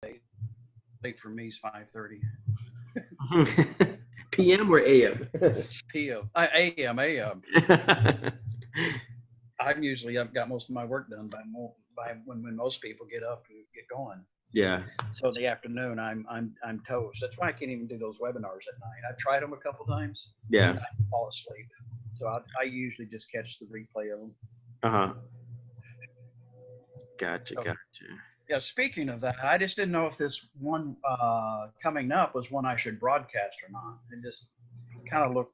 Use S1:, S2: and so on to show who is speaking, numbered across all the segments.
S1: Late for me is 5:30
S2: PM or AM?
S1: p.m. A.m. A.m. I've got most of my work done by when most people get up and get going.
S2: Yeah.
S1: So in the afternoon, I'm toast. That's why I can't even do those webinars at night. I've tried them a couple times.
S2: Yeah.
S1: And I fall asleep. So I usually just catch the replay of them.
S2: Uh-huh. Gotcha.
S1: Yeah, speaking of that, I just didn't know if this one coming up was one I should broadcast or not. It just kind of looked,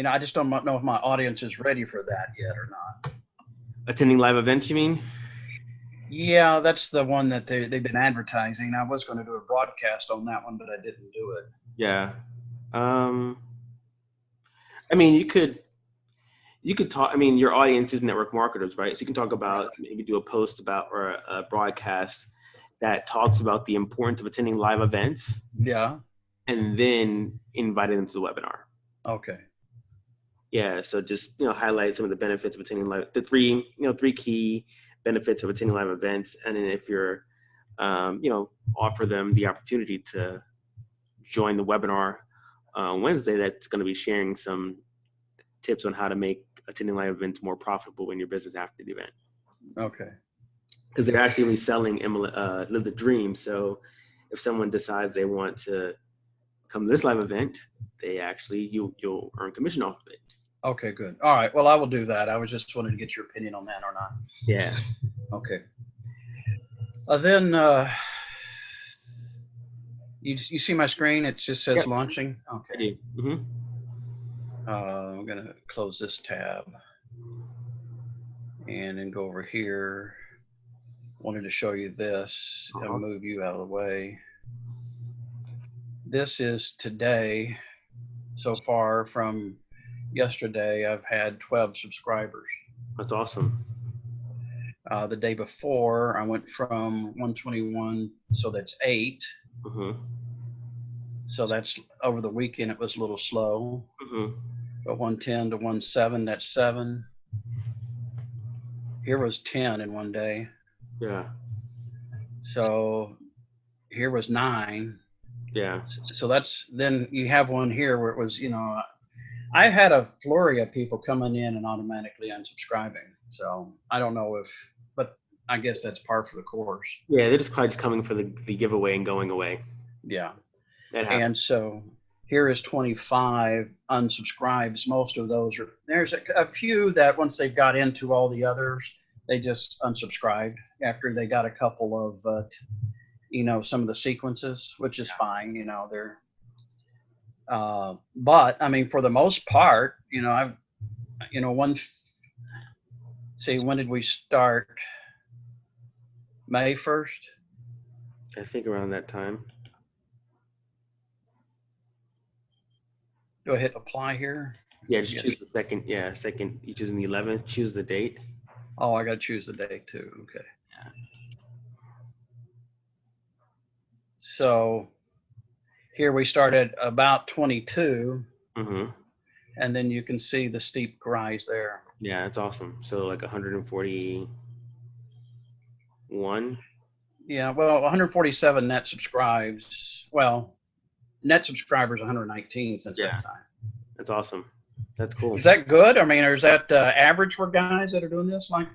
S1: I just don't know if my audience is ready for that yet or not.
S2: Attending live events, you mean?
S1: Yeah, that's the one that they've been advertising. I was going to do a broadcast on that one, but I didn't do it.
S2: Yeah. I mean, you could talk. I mean, your audience is network marketers, right? So you can talk about, maybe do a post about, or a broadcast that talks about the importance of attending live events.
S1: Yeah.
S2: And then invite them to the webinar.
S1: Okay.
S2: Yeah. So just, highlight some of the benefits of attending the three key benefits of attending live events. And then if you're, offer them the opportunity to join the webinar on Wednesday, that's going to be sharing some tips on how to make attending live events more profitable in your business after the event.
S1: Okay.
S2: Because they're actually reselling Live the Dream. So if someone decides they want to come to this live event, you'll earn commission off of it.
S1: Okay, good. All right. Well, I will do that. I was just wanting to get your opinion on that or not.
S2: Yeah.
S1: Okay. Then you see my screen? It just says launching. Okay.
S2: I do. Mm-hmm.
S1: I'm gonna close this tab and then go over here. Wanted to show you this and move you out of the way. This is today. So far from yesterday, I've had 12 subscribers.
S2: That's awesome.
S1: The day before, I went from 121, so that's 8.
S2: Mm-hmm.
S1: So that's over the weekend. It was a little slow.
S2: Mm-hmm.
S1: But 110 to 17, that's 7. Here was 10 in one day.
S2: Yeah.
S1: So here was 9.
S2: Yeah.
S1: So then you have one here where it was, I had a flurry of people coming in and automatically unsubscribing. So I don't know but I guess that's par for the course.
S2: Yeah, they're just probably just coming for the giveaway and going away.
S1: Yeah. And so here is 25 unsubscribes. Most of those there's a few that once they've got into all the others, they just unsubscribed after they got a couple of, some of the sequences, which is fine. They're, but I mean, for the most part, when did we start? May 1st?
S2: I think around that time.
S1: Do I hit apply here?
S2: Yeah, just choose the second. Yeah, second. You choose the 11th. Choose the date.
S1: Oh, I got to choose the date too. Okay.
S2: Yeah.
S1: So here we started about 22.
S2: Mm-hmm.
S1: And then you can see the steep rise there.
S2: Yeah, that's awesome. So like 141.
S1: Yeah, well, 147 net subscribes. Well, net subscribers 119 since that time.
S2: That's awesome. That's cool.
S1: Is that good? I mean, or is that average for guys that are doing this? Like,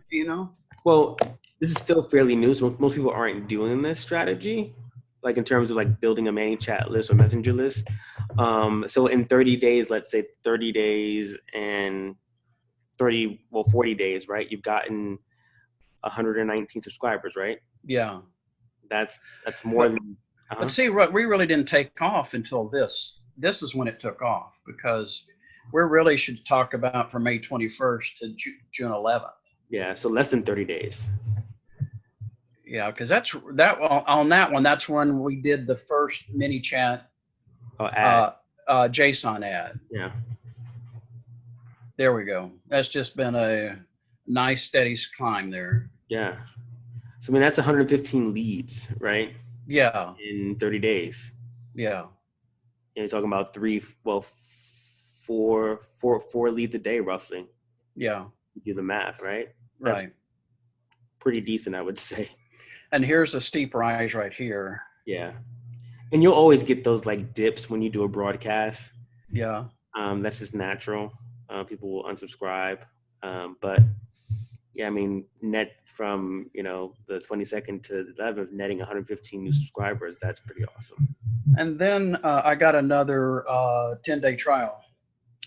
S2: Well, this is still fairly new, so most people aren't doing this strategy, like in terms of like building a ManyChat list or messenger list. So in 30 days, let's say 30 days and 40 days, right? You've gotten 119 subscribers, right?
S1: Yeah.
S2: That's more than.
S1: But see, we really didn't take off until this. This is when it took off, because we really should talk about from May 21st to June 11th.
S2: Yeah, so less than 30 days.
S1: Yeah, because on that one, that's when we did the first ManyChat JSON ad.
S2: Yeah.
S1: There we go. That's just been a nice steady climb there.
S2: Yeah. So I mean, that's 115 leads, right?
S1: Yeah.
S2: In 30 days.
S1: Yeah.
S2: And you're talking about four leads a day, roughly.
S1: Yeah.
S2: You do the math, right?
S1: Right.
S2: That's pretty decent, I would say.
S1: And here's a steep rise right here.
S2: Yeah. And you'll always get those like dips when you do a broadcast.
S1: Yeah.
S2: That's just natural. People will unsubscribe. But yeah, I mean, net from, the 22nd to the 11th, netting 115 new subscribers. That's pretty awesome.
S1: And then I got another 10-day trial.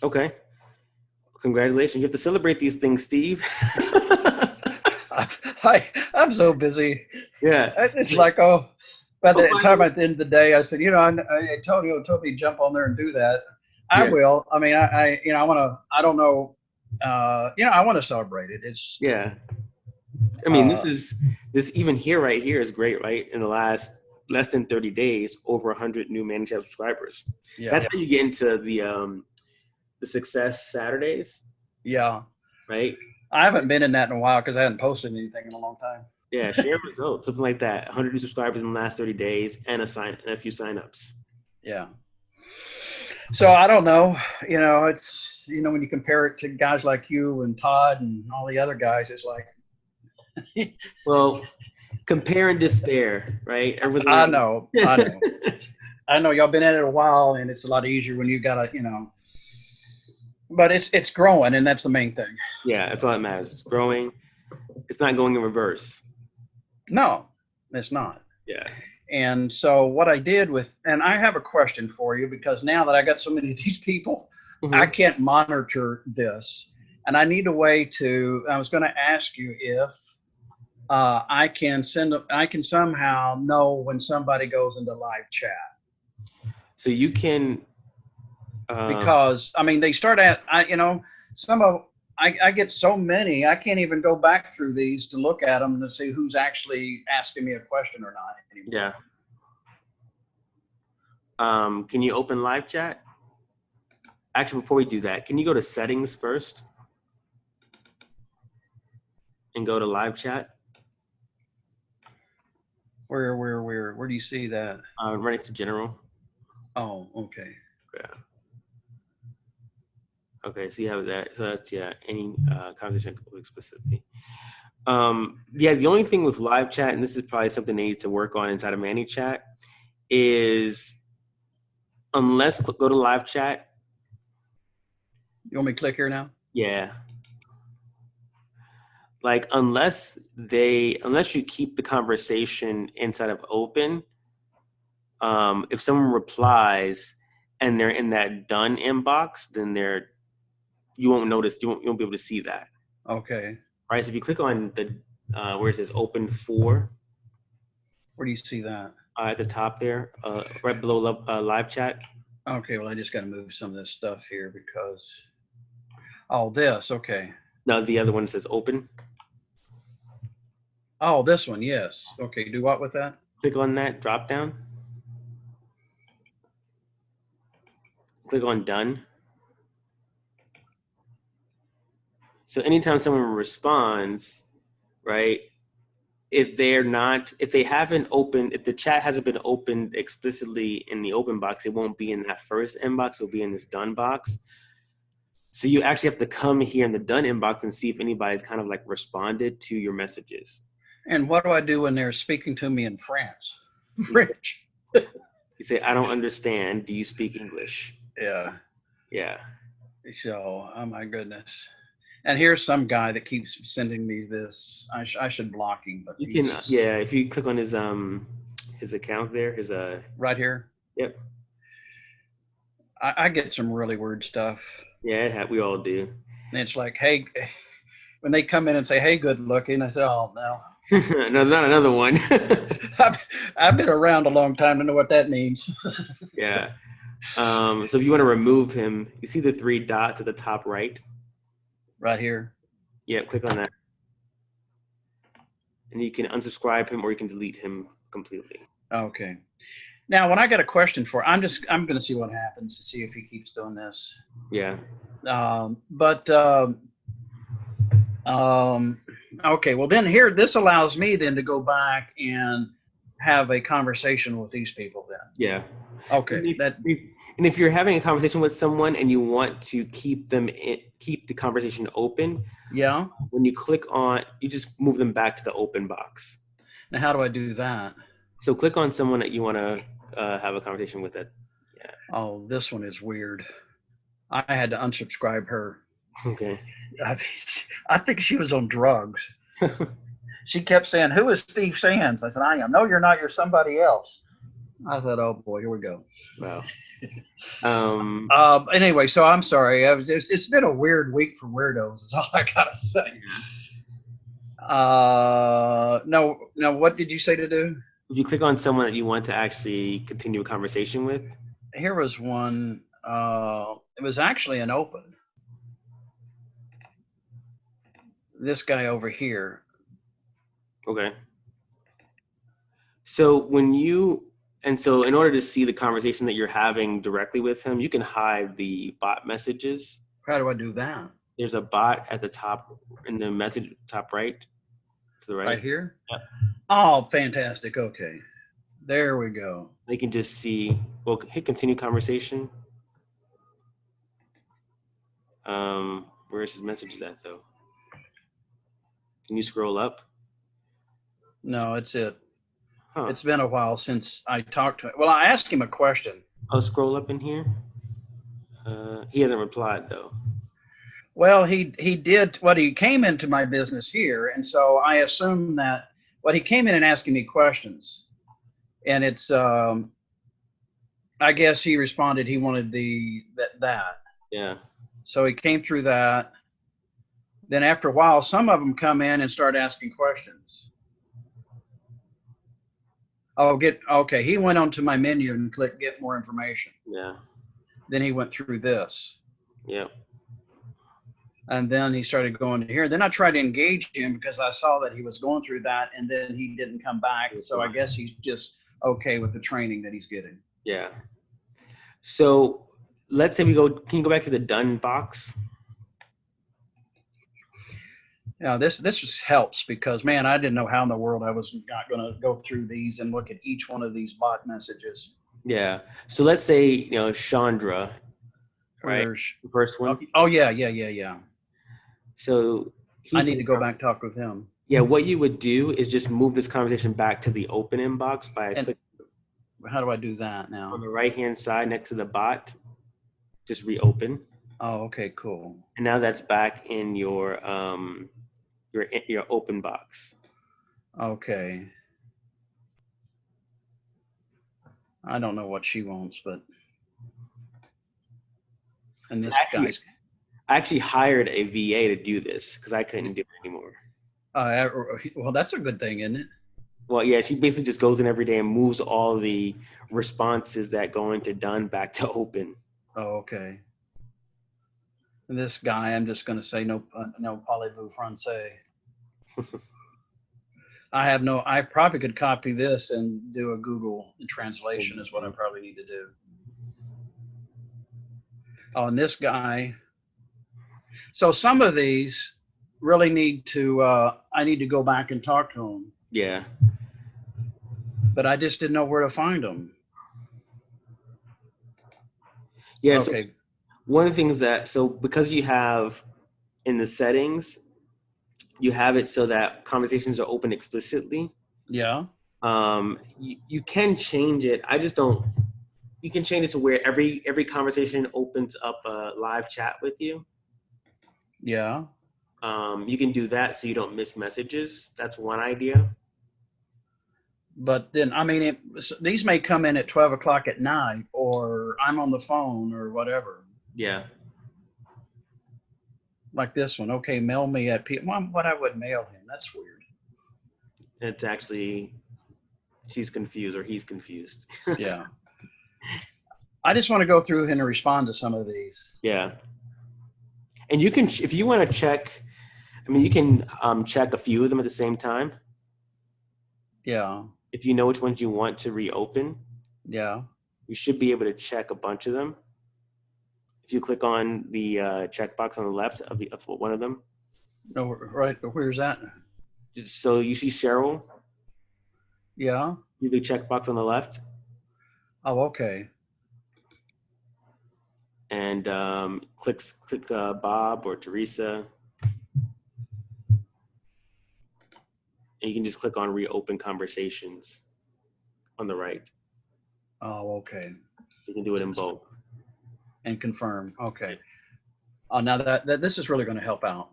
S2: Okay. Congratulations. You have to celebrate these things, Steve.
S1: I'm so busy.
S2: Yeah.
S1: It's like, by the time at the end of the day, I said, Antonio told me to jump on there and do that. I will. I mean, I want to, I don't know, I want to celebrate it. It's,
S2: yeah. I mean, this even here, right here is great, right? In the last less than 30 days, over 100 new Managed Chat subscribers. Yeah. That's how you get into the Success Saturdays.
S1: Yeah.
S2: Right.
S1: I haven't been in that in a while because I hadn't posted anything in a long time.
S2: Yeah, share results, something like that. 100 new subscribers in the last 30 days and a few signups.
S1: Yeah. So I don't know, it's, when you compare it to guys like you and Todd and all the other guys, it's like.
S2: Well, compare and despair, right?
S1: I know. I know y'all been at it a while, and it's a lot easier when you got to, but it's growing, and that's the main thing.
S2: Yeah, that's all that matters. It's growing. It's not going in reverse.
S1: No, it's not.
S2: Yeah.
S1: And so what I did and I have a question for you, because now that I got so many of these people, I can't monitor this. And I need a way I was going to ask you if I can somehow know when somebody goes into live chat.
S2: So you can.
S1: Because, I mean, they start I get so many, I can't even go back through these to look at them to see who's actually asking me a question or not anymore.
S2: Yeah. Can you open live chat? Actually, before we do that, can you go to settings first and go to live chat?
S1: Where do you see that?
S2: Right next to general.
S1: Oh, okay.
S2: Yeah. Okay, so you have that. So that's, any conversation explicitly. The only thing with live chat, and this is probably something they need to work on inside of ManyChat, is go to live chat.
S1: You want me to click here now?
S2: Yeah. Like, unless you keep the conversation inside of open, if someone replies and they're in that done inbox, then you won't notice, you won't be able to see that.
S1: Okay.
S2: All right, so if you click on the where it says open for.
S1: Where do you see that?
S2: At the top there, right below live chat.
S1: Okay, well, I just got to move some of this stuff here because, this, okay.
S2: No, the other one says open.
S1: Oh, this one, yes. Okay, do what with that?
S2: Click on that drop down. Click on done. So anytime someone responds, right, if the chat hasn't been opened explicitly in the open box, it won't be in that first inbox, it'll be in this done box. So you actually have to come here in the done inbox and see if anybody's kind of like responded to your messages.
S1: And what do I do when they're speaking to me in French?
S2: You say, I don't understand. Do you speak English?
S1: Yeah.
S2: Yeah.
S1: So, oh my goodness. And here's some guy that keeps sending me this. I should block him, but
S2: you can. Yeah, if you click on his account there,
S1: right here.
S2: Yep.
S1: I get some really weird stuff.
S2: Yeah, we all do.
S1: And it's like, hey, when they come in and say, "Hey, good looking," I say, "Oh no."
S2: No, not another one.
S1: I've been around a long time to know what that means.
S2: Yeah. So if you want to remove him, you see the 3 dots at the top right.
S1: Right here.
S2: Yeah, click on that. And you can unsubscribe him or you can delete him completely.
S1: Okay. Now, when I got a question I'm going to see what happens to see if he keeps doing this.
S2: Yeah.
S1: Okay. Well, then this allows me then to go back and have a conversation with these people then.
S2: Yeah.
S1: Okay.
S2: And if you're having a conversation with someone and you want to keep the conversation open,
S1: yeah.
S2: When you click on, you just move them back to the open box.
S1: Now, how do I do that?
S2: So click on someone that you want to have a conversation with. It. Yeah.
S1: Oh, this one is weird. I had to unsubscribe her.
S2: Okay.
S1: I think she was on drugs. She kept saying, "Who is Steve Sands?" I said, "I am." "No, you're not. You're somebody else." I thought, "Oh boy, here we go."
S2: Wow.
S1: Anyway, so I'm sorry. It's been a weird week for weirdos. Is all I gotta say. No. What did you say to do?
S2: If you click on someone that you want to actually continue a conversation with.
S1: Here was one. It was actually an open. This guy over here.
S2: Okay. So in order to see the conversation that you're having directly with him, you can hide the bot messages.
S1: How do I do that?
S2: There's a bot at the top in the message top right. To the right.
S1: Right here?
S2: Yeah.
S1: Oh, fantastic. Okay. There we go.
S2: They can just see, well, hit continue conversation. Where's his messages at though? Can you scroll up?
S1: No, it's it.
S2: Huh.
S1: It's been a while since I talked to him. Well, I asked him a question.
S2: Oh, scroll up in here. He hasn't replied though.
S1: Well, he did. What he came into my business here, and so I assumed that what he came in and asking me questions, and it's I guess he responded he wanted that.
S2: Yeah.
S1: So he came through that. Then after a while, some of them come in and start asking questions. Okay. He went onto my menu and clicked get more information.
S2: Yeah.
S1: Then he went through this.
S2: Yeah.
S1: And then he started going to here. Then I tried to engage him because I saw that he was going through that, and then he didn't come back. So I guess he's just okay with the training that he's getting.
S2: Yeah. So let's say can you go back to the done box?
S1: Yeah, this just helps because, man, I didn't know how in the world I was not going to go through these and look at each one of these bot messages.
S2: Yeah. So let's say, Chandra, right? The first one.
S1: Oh, yeah.
S2: So
S1: I need to go back and talk with him.
S2: Yeah. What you would do is just move this conversation back to the open inbox by clicking.
S1: How do I do that now?
S2: On the right-hand side next to the bot, just reopen.
S1: Oh, okay, cool.
S2: And now that's back in your open box.
S1: Okay. I don't know what she wants, but and this
S2: I actually hired a VA to do this because I couldn't do it anymore.
S1: Well, that's a good thing, isn't it?
S2: Well, yeah, she basically just goes in every day and moves all the responses that go into done back to open.
S1: Oh, okay. And this guy, I'm just going to say no parlez-vous français. I probably could copy this and do a Google translation is what I probably need to do. Oh, and this guy. So some of these really need to, I need to go back and talk to him.
S2: Yeah. But
S1: I just didn't know where to find them.
S2: Yeah. Okay. So one of the things because you have in the settings, you have it so that conversations are open explicitly.
S1: Yeah.
S2: You can change it. You can change it to where every conversation opens up a live chat with you.
S1: Yeah.
S2: You can do that so you don't miss messages. That's one idea.
S1: But then, I mean, these may come in at 12 o'clock at night, or I'm on the phone or whatever.
S2: Yeah.
S1: Like this one. Okay, mail me at what I would mail him. That's weird.
S2: It's actually, she's confused or he's confused.
S1: Yeah. I just want to go through and respond to some of these.
S2: Yeah. And you can, if you want to check, you can check a few of them at the same time.
S1: Yeah.
S2: If you know which ones you want to reopen.
S1: Yeah.
S2: You should be able to check a bunch of them. If you click on the checkbox on the left of one of them.
S1: No, right. Where's that?
S2: So you see Cheryl?
S1: Yeah.
S2: You the checkbox on the left.
S1: Oh, okay.
S2: And click Bob or Teresa. and you can just click on reopen conversations on the right.
S1: Oh, okay.
S2: So you can do it in both.
S1: And confirm. Okay. Now that this is really going to help out,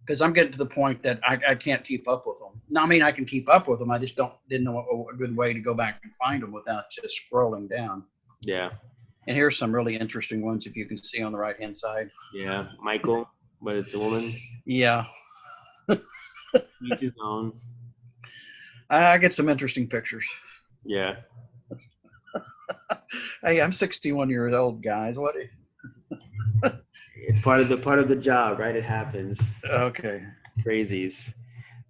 S1: because I'm getting to the point that I can't keep up with them. No, I mean, I can keep up with them. I just didn't know a good way to go back and find them without just scrolling down.
S2: Yeah.
S1: And here's some really interesting ones, if you can see on the right-hand side.
S2: Yeah. Michael, but it's a woman.
S1: Yeah.
S2: Each his own.
S1: I get some interesting pictures.
S2: Yeah.
S1: Hey, I'm 61 years old, guys. What?
S2: It's part of the job, right? It happens.
S1: Okay.
S2: Crazies.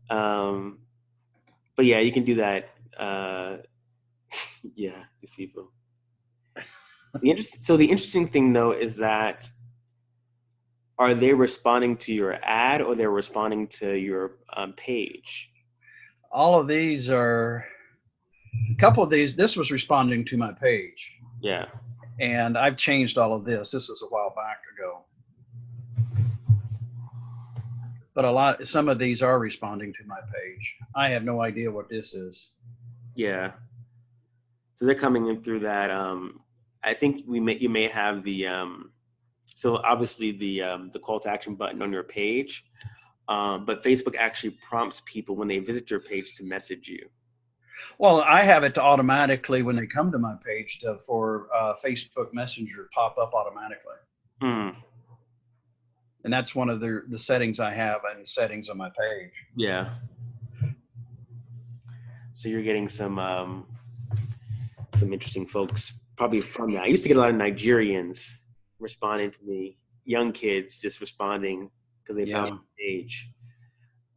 S2: But yeah, you can do that. Yeah, these people. The interesting thing though is that, are they responding to your ad or they're responding to your page?
S1: All of these are, a couple of these, this was responding to my page.
S2: Yeah.
S1: And I've changed all of this. This was a while back ago. But some of these are responding to my page. I have no idea what this is.
S2: Yeah. So they're coming in through that. I think you may have the so obviously the call to action button on your page, but Facebook actually prompts people when they visit your page to message you.
S1: Well, I have it to automatically, when they come to my page, for Facebook Messenger pop up automatically.
S2: Mm.
S1: And that's one of the settings I have and settings on my page.
S2: Yeah. So you're getting some interesting folks probably from that. I used to get a lot of Nigerians responding to me, young kids just responding because they found my page.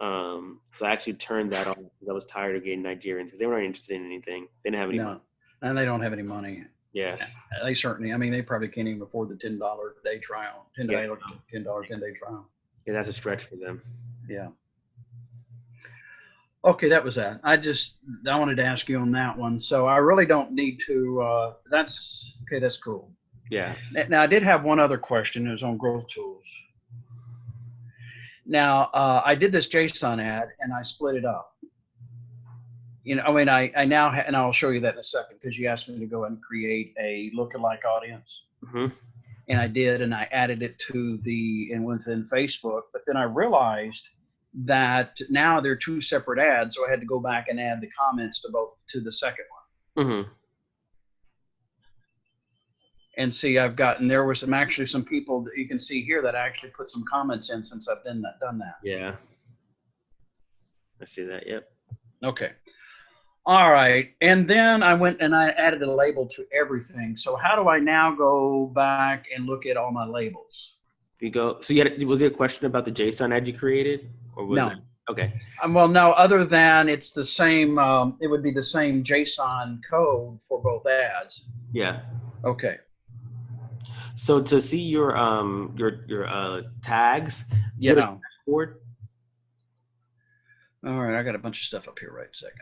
S2: So I actually turned that on because I was tired of getting Nigerians because they weren't interested in anything. They didn't have any money.
S1: And they don't have any money.
S2: Yeah.
S1: They certainly, I mean, they probably can't even afford the $10 day trial, $10 10-day trial.
S2: Yeah, that's a stretch for them.
S1: Yeah. Okay, that was that. I wanted to ask you on that one. So I really don't need to, that's cool.
S2: Yeah.
S1: Now, I did have one other question. It was on growth tools. Now, I did this JSON ad and I split it up. You know, I mean, I now, and I'll show you that in a second, because you asked me to go and create a lookalike audience.
S2: Mm-hmm.
S1: And I did, and I added it within Facebook. But then I realized that now they're two separate ads, so I had to go back and add the comments to the second one.
S2: Mm-hmm.
S1: And see, there were some people that you can see here that actually put some comments in since I've done that.
S2: Yeah. I see that. Yep.
S1: Okay. All right. And then I went and I added a label to everything. So how do I now go back and look at all my labels?
S2: If you go, so was there a question about the JSON ad you created? Or was
S1: No.
S2: It? Okay.
S1: Well, no, other than it's the same, it would be the same JSON code for both ads.
S2: Yeah.
S1: Okay.
S2: So to see your tags,
S1: you know.
S2: dashboard.
S1: All right, I got a bunch of stuff up here right a second.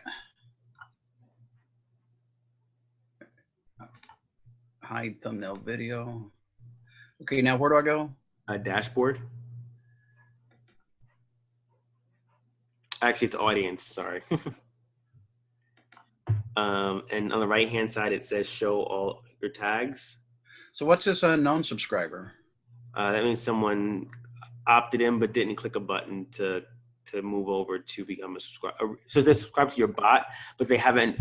S1: Hide thumbnail video. Okay, now where do I go?
S2: Dashboard. Actually, it's audience, sorry. And on the right-hand side, it says show all your tags.
S1: So what's this unknown subscriber?
S2: That means someone opted in but didn't click a button to move over to become a subscriber. So they're subscribed to your bot, but they haven't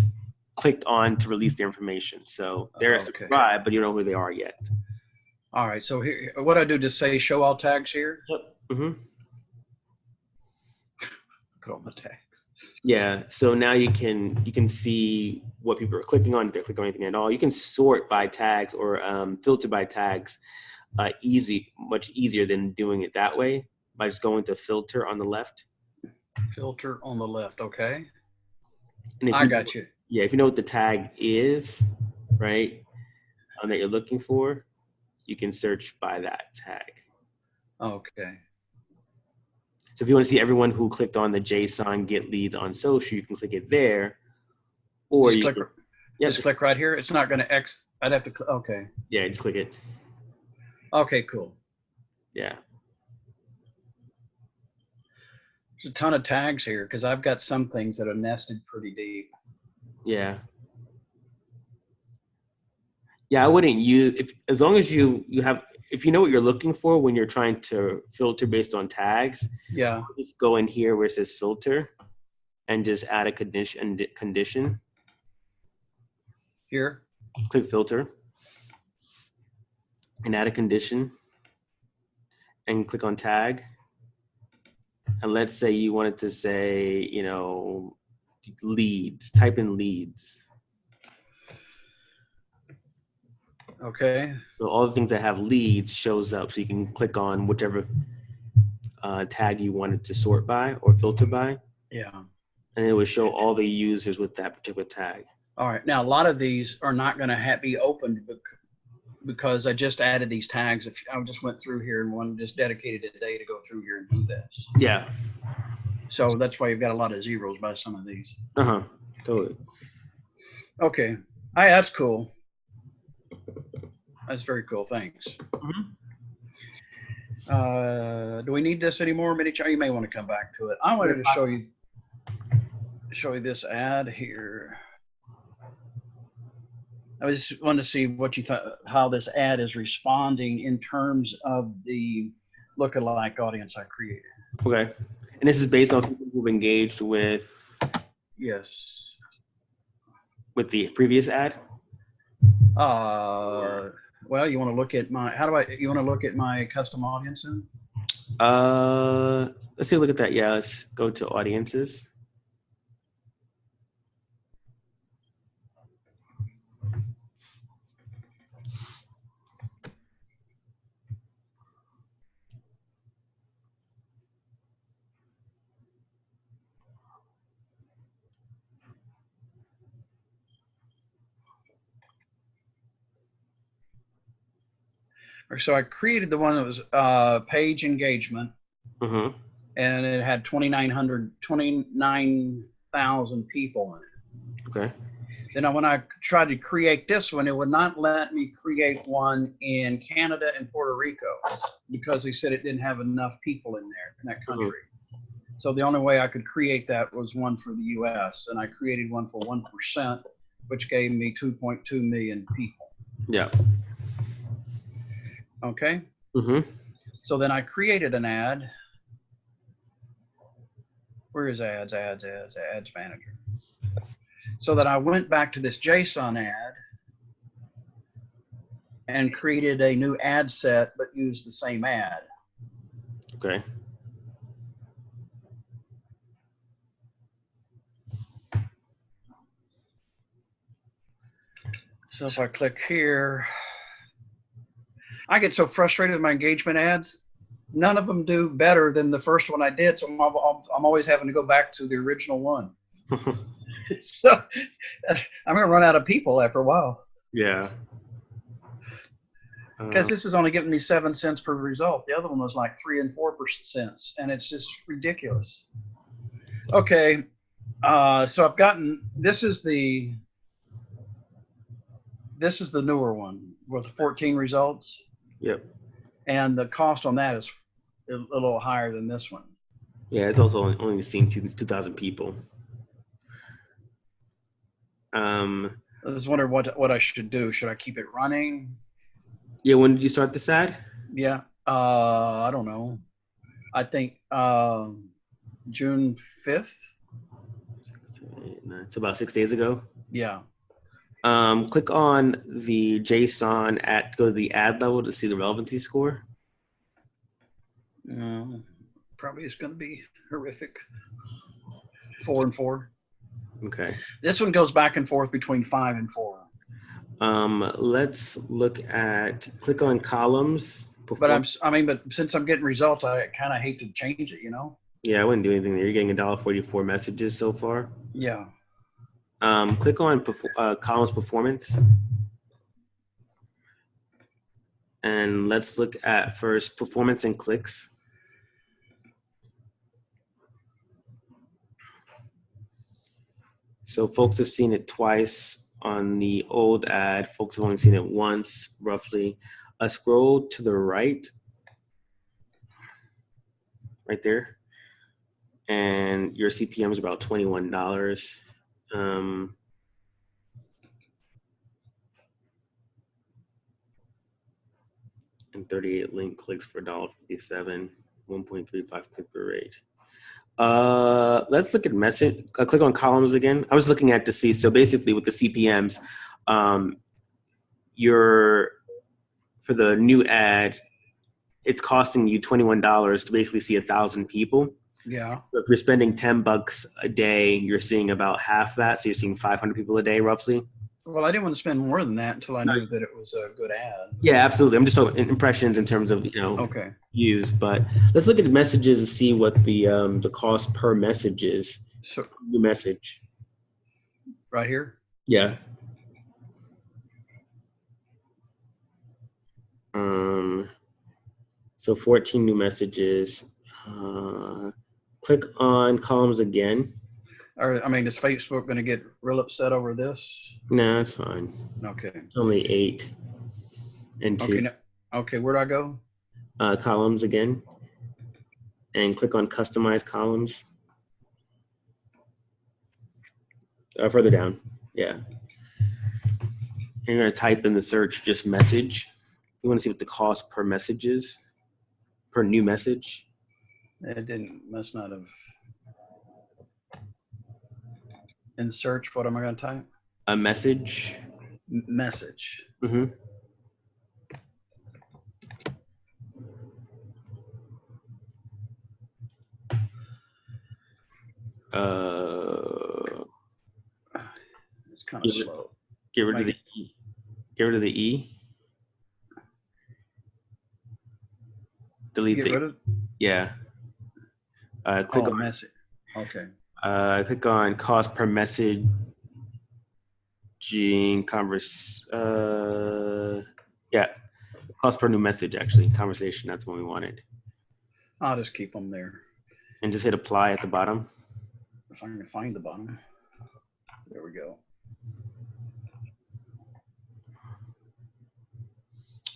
S2: clicked on to release their information. So they're subscribed, but you don't know who they are yet.
S1: All right. So here, what I do, just say show all tags here?
S2: Yep. Mm-hmm.
S1: Look at all my tags.
S2: Yeah. So now you can see what people are clicking on, if they're clicking on anything at all. You can sort by tags or filter by tags much easier than doing it that way by just going to filter on the left.
S1: Filter on the left. Okay.
S2: And
S1: I got you.
S2: Yeah. If you know what the tag is, right, that you're looking for, you can search by that tag.
S1: Okay.
S2: So if you want to see everyone who clicked on the JSON get leads on social, you can click it there. Or
S1: just click right here. It's not going to I'd have to click. Okay.
S2: Yeah, just click it.
S1: Okay, cool.
S2: Yeah.
S1: There's a ton of tags here because I've got some things that are nested pretty deep.
S2: Yeah. Yeah, I wouldn't use as long as you have, if you know what you're looking for when you're trying to filter based on tags.
S1: Yeah.
S2: Just go in here where it says filter and just add a condition.
S1: Here.
S2: Click filter and add a condition and click on tag. And let's say you wanted to say, leads, type in leads.
S1: Okay.
S2: So all the things that have leads shows up. So you can click on whichever tag you wanted to sort by or filter by.
S1: Yeah.
S2: And it would show all the users with that particular tag.
S1: All right. Now, a lot of these are not going to be opened because I just added these tags. If I just went through here and just dedicated a day to go through here and do this.
S2: Yeah.
S1: So that's why you've got a lot of zeros by some of these.
S2: Totally.
S1: Okay. That's cool. That's very cool. Thanks. Do we need this anymore, Minichar? You may want to come back to it. I wanted to show you this ad here. I just wanted to see what you thought, how this ad is responding in terms of the lookalike audience I created.
S2: Okay. And this is based on people who've engaged with.
S1: Yes.
S2: With the previous ad?
S1: Well, you want to look at my, you want to look at my custom audiences?
S2: Let's take a look at that. Yeah, let's go to audiences.
S1: So I created the one that was page engagement, and it had 29,000 people in it.
S2: Okay.
S1: Then when I tried to create this one, it would not let me create one in Canada and Puerto Rico because they said it didn't have enough people in there, in that country. So the only way I could create that was one for the US, and I created one for 1%, which gave me 2.2 million people.
S2: Yeah.
S1: Okay. So then I created an ad. Where is ads manager? So that I went back to this JSON ad and created a new ad set, but used the same ad.
S2: Okay.
S1: So if I click here, I get so frustrated with my engagement ads. None of them do better than the first one I did. So I'm always having to go back to the original one. So I'm going to run out of people after a while.
S2: Yeah.
S1: Because this is only giving me 7 cents per result. The other one was like 3 and 4 cents, and it's just ridiculous. Okay. So I've gotten, this is the newer one with 14 results.
S2: Yep.
S1: And the cost on that is a little higher than this one.
S2: Yeah, it's also only seen 2,000 people. I
S1: was wondering what I should do. Should I keep it running?
S2: Yeah, when did you start this ad?
S1: Yeah, I don't know. I think June 5th.
S2: It's about 6 days ago.
S1: Yeah.
S2: Click on the JSON go to the ad level to see the relevancy score.
S1: Probably it's going to be horrific. 4 and 4.
S2: Okay.
S1: This one goes back and forth between 5 and 4.
S2: Let's look at, click on columns.
S1: But but since I'm getting results, I kind of hate to change it, you know?
S2: Yeah, I wouldn't do anything there. You're getting $1.44 messages so far.
S1: Yeah.
S2: Click on columns performance. And let's look at first performance and clicks. So folks have seen it twice on the old ad. Folks have only seen it once, roughly. Scroll to the right there. and your CPM is about $21. And 38 link clicks for $1.57, 1.35 click-through rate. Let's look at message. Click on columns again. I was looking at to see. So basically, with the CPMS, for the new ad, it's costing you $21 to basically see 1,000 people.
S1: Yeah.
S2: So if you're spending $10 a day, you're seeing about half that. So you're seeing 500 people a day, roughly.
S1: Well, I didn't want to spend more than that until I knew that it was a good ad.
S2: Yeah, absolutely. I'm just talking impressions in terms of
S1: Okay.
S2: views. But let's look at the messages and see what the cost per message is.
S1: So
S2: New message.
S1: Right here.
S2: Yeah. So 14 new messages. Click on columns again.
S1: Or, I mean, is Facebook going to get real upset over this?
S2: No, it's fine.
S1: Okay.
S2: It's only 8 and 2.
S1: Okay, where do I go?
S2: Columns again. And click on customize columns. Further down. Yeah. And you're going to type in the search just message. You want to see what the cost per message is, per new message.
S1: Must not have. In search, what am I going to type?
S2: A message.
S1: Message.
S2: Mm-hmm.
S1: It's kind of slow.
S2: Get rid of the E. Get rid of the E. Delete the. Yeah. Click on
S1: message. Okay.
S2: Click on cost per messaging yeah, cost per new message, actually. Conversation, that's what we wanted.
S1: I'll just keep them there.
S2: And just hit apply at the bottom.
S1: If I can find the bottom. There we go.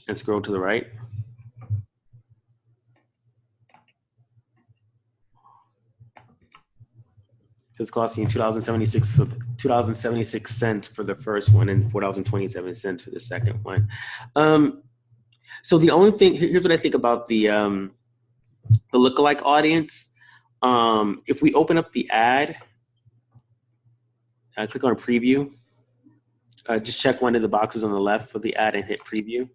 S2: And scroll to the right. It's costing you $2.76 for the first one and $4.27 for the second one. So the only thing, here's what I think about the lookalike audience. If we open up the ad, click on preview. Just check one of the boxes on the left for the ad and hit preview.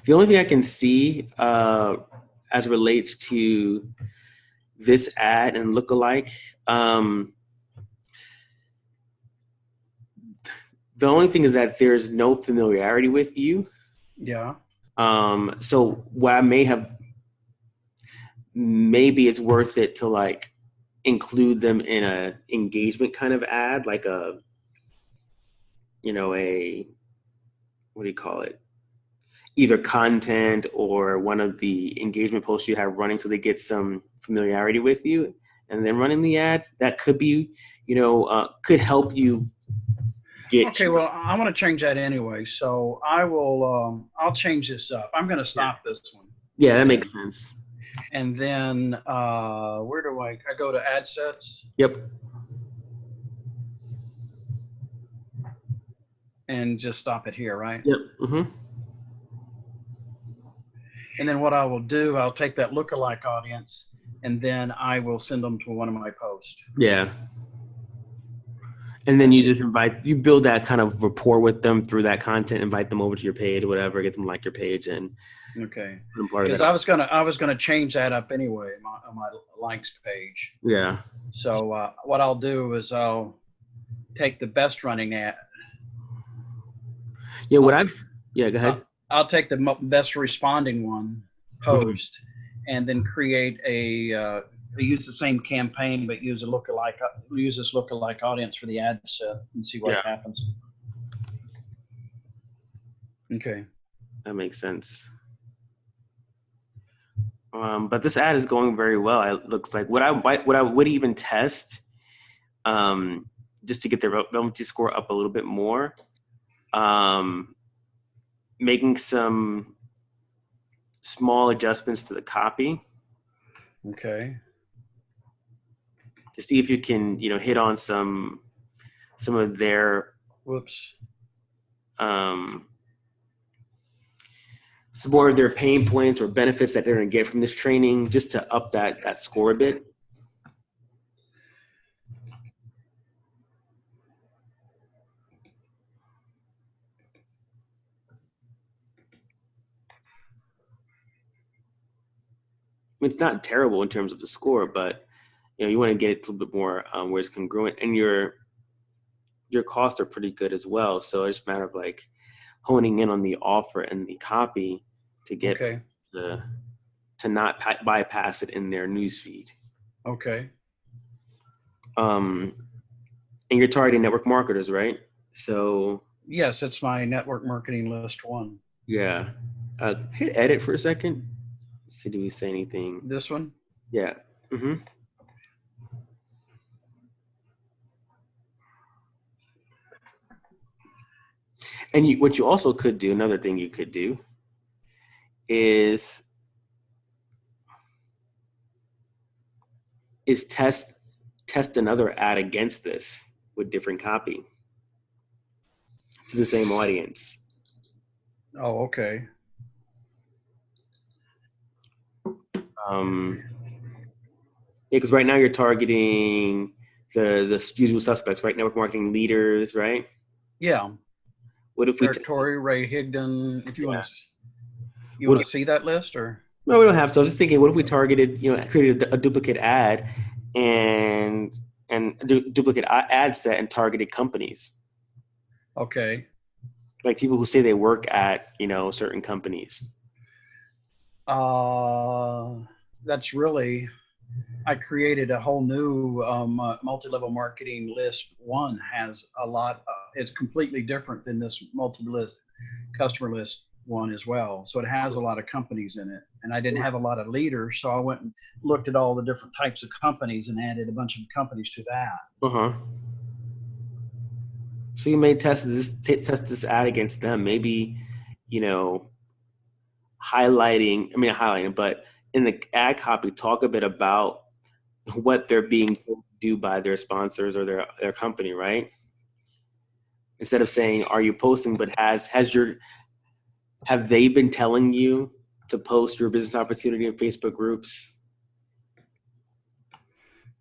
S2: The only thing I can see as relates to this ad and lookalike, the only thing is that there's no familiarity with you.
S1: Yeah.
S2: So what I maybe it's worth it to like include them in a engagement kind of ad, like a, what do you call it? Either content or one of the engagement posts you have running so they get some familiarity with you, and then running the ad. That could be, could help you get.
S1: Okay, well, I want to change that anyway. So I will, I'll change this up. I'm going to stop this one.
S2: Yeah, that makes sense.
S1: And then where do I go to ad sets?
S2: Yep.
S1: And just stop it here, right?
S2: Yep. Mm-hmm.
S1: And then what I will do, I'll take that lookalike audience, and then I will send them to one of my posts.
S2: Yeah. And then you just you build that kind of rapport with them through that content, invite them over to your page or whatever, get them to like your page and.
S1: Okay. Because I was gonna change that up anyway on my likes page.
S2: Yeah.
S1: So what I'll do is I'll take the best running ad.
S2: Yeah. Go ahead.
S1: I'll take the best responding one post, and then create use the same campaign, but use this lookalike audience for the ad set and see what happens. Okay.
S2: That makes sense. But this ad is going very well. It looks like what I would even test just to get their relevancy score up a little bit more. Making some small adjustments to the copy.
S1: Okay.
S2: To see if you can, hit on some of their some more of their pain points or benefits that they're going to get from this training, just to up that score a bit. I mean, it's not terrible in terms of the score, but you want to get it a little bit more where it's congruent, and your costs are pretty good as well. So it's a matter of like honing in on the offer and the copy to get to not bypass it in their newsfeed.
S1: Okay.
S2: And you're targeting network marketers, right? So
S1: yes, it's my network marketing list 1.
S2: Yeah. Hit edit for a second. Let's see, do we say anything?
S1: This one?
S2: Yeah. Mm-hmm. And what you also could do, another thing you could do, is test another ad against this with different copy to the same audience.
S1: Oh, okay.
S2: Because right now you're targeting the usual suspects, right? Network marketing leaders, right?
S1: Yeah.
S2: What if we
S1: Tory, Ray Higdon, if you want to see that list, or?
S2: No, we don't have to. I was just thinking, what if we targeted, created a duplicate ad and duplicate ad set and targeted companies?
S1: Okay.
S2: Like people who say they work at, certain companies.
S1: That's really, I created a whole new multi-level marketing list. 1 has a lot, it's completely different than this multi-list customer list 1 as well. So it has a lot of companies in it, and I didn't have a lot of leaders. So I went and looked at all the different types of companies and added a bunch of companies to that.
S2: So you may test this ad against them. Maybe, highlighting, but in the ad copy, talk a bit about what they're being told to do by their sponsors or their company, right? Instead of saying, "Are you posting?" But have they been telling you to post your business opportunity in Facebook groups?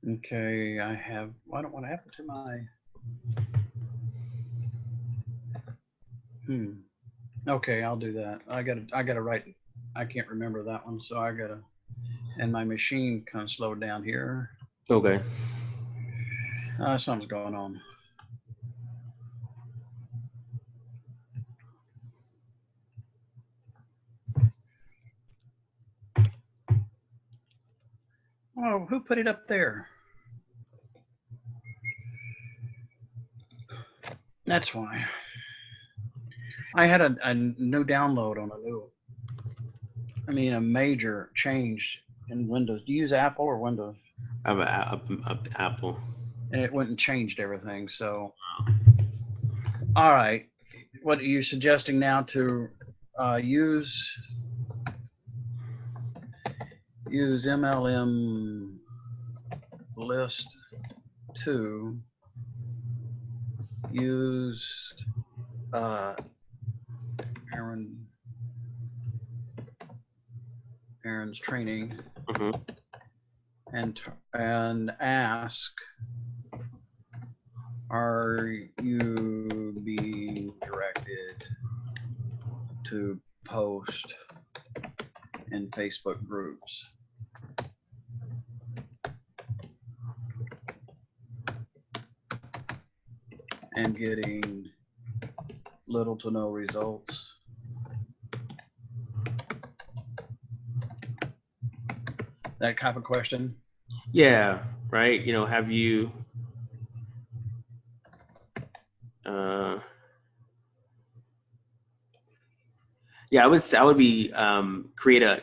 S1: Okay, I don't want to happen to my. Okay, I'll do that. I gotta write. I can't remember that one, so I gotta. And my machine kind of slowed down here.
S2: Okay.
S1: Something's going on. Oh, who put it up there? That's why. I had a new download on a major change in Windows. Do you use Apple or Windows?
S2: I have Apple.
S1: And it went and changed everything. So, all right. What are you suggesting now to use MLM list 2, use Aaron's training, and ask, are you being directed to post in Facebook groups? And getting little to no results. That type of question.
S2: Yeah, right. Have you I would be create a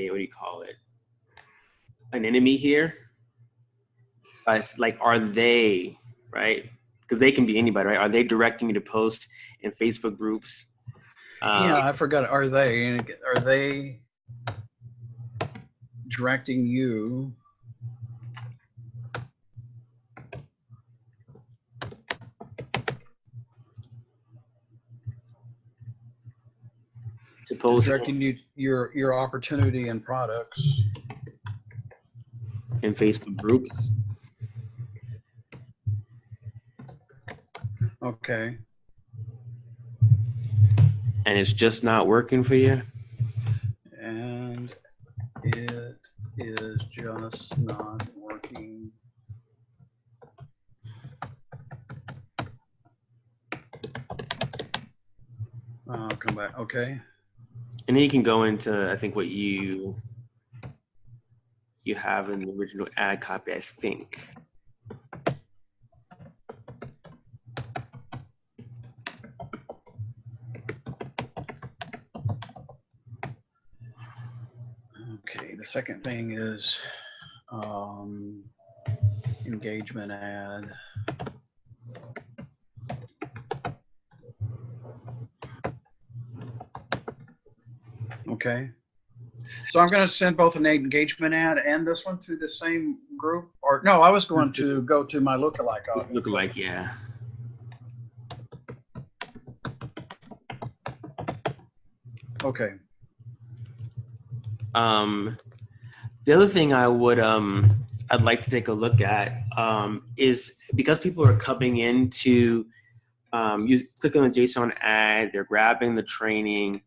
S2: what do you call it? An enemy here. like, are they, right? Because they can be anybody, right? Are they directing you to post in Facebook groups?
S1: Yeah, I forgot. Are they directing you
S2: to post
S1: directing you your opportunity and products
S2: in Facebook groups?
S1: Okay.
S2: And it's just not working for you?
S1: And it is just not working. I'll come back. Okay.
S2: And then you can go into, I think, what you have in the original ad copy, I think.
S1: Okay, the second thing is engagement ad. Okay. So I'm going to send both an engagement ad and this one to the same group, or no, I was going to go to my lookalike audience.
S2: Lookalike, yeah.
S1: Okay.
S2: The other thing I would I'd like to take a look at is, because people are coming into clicking on the JSON ad, they're grabbing the training,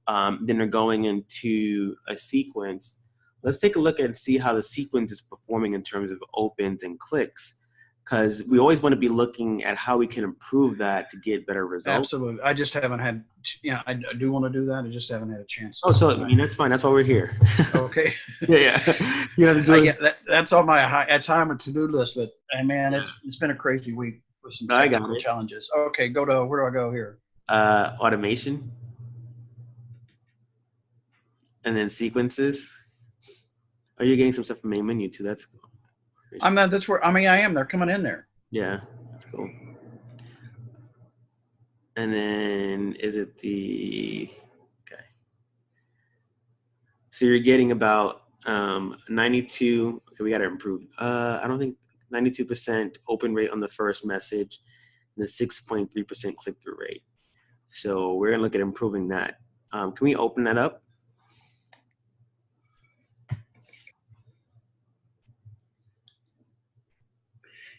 S2: then they're going into a sequence. Let's take a look and see how the sequence is performing in terms of opens and clicks, because we always want to be looking at how we can improve that to get better results.
S1: Absolutely. I just haven't had, I do want to do that. I just haven't had a chance.
S2: Oh, so I mean, that's fine. That's why we're here.
S1: Okay.
S2: Yeah. You have to do
S1: that's on my that's high on my to-do list, but man, it's been a crazy week with some technical challenges. Okay, where do I go here?
S2: Automation. And then sequences. Oh, you're getting some stuff from main menu too. That's cool.
S1: I'm not. That's where I am. They're coming in there.
S2: Yeah, that's cool. And then is it the okay? So you're getting about 92. Okay, we got to improve. I don't think 92% open rate on the first message, and the 6.3% click through rate. So we're gonna look at improving that. Can we open that up?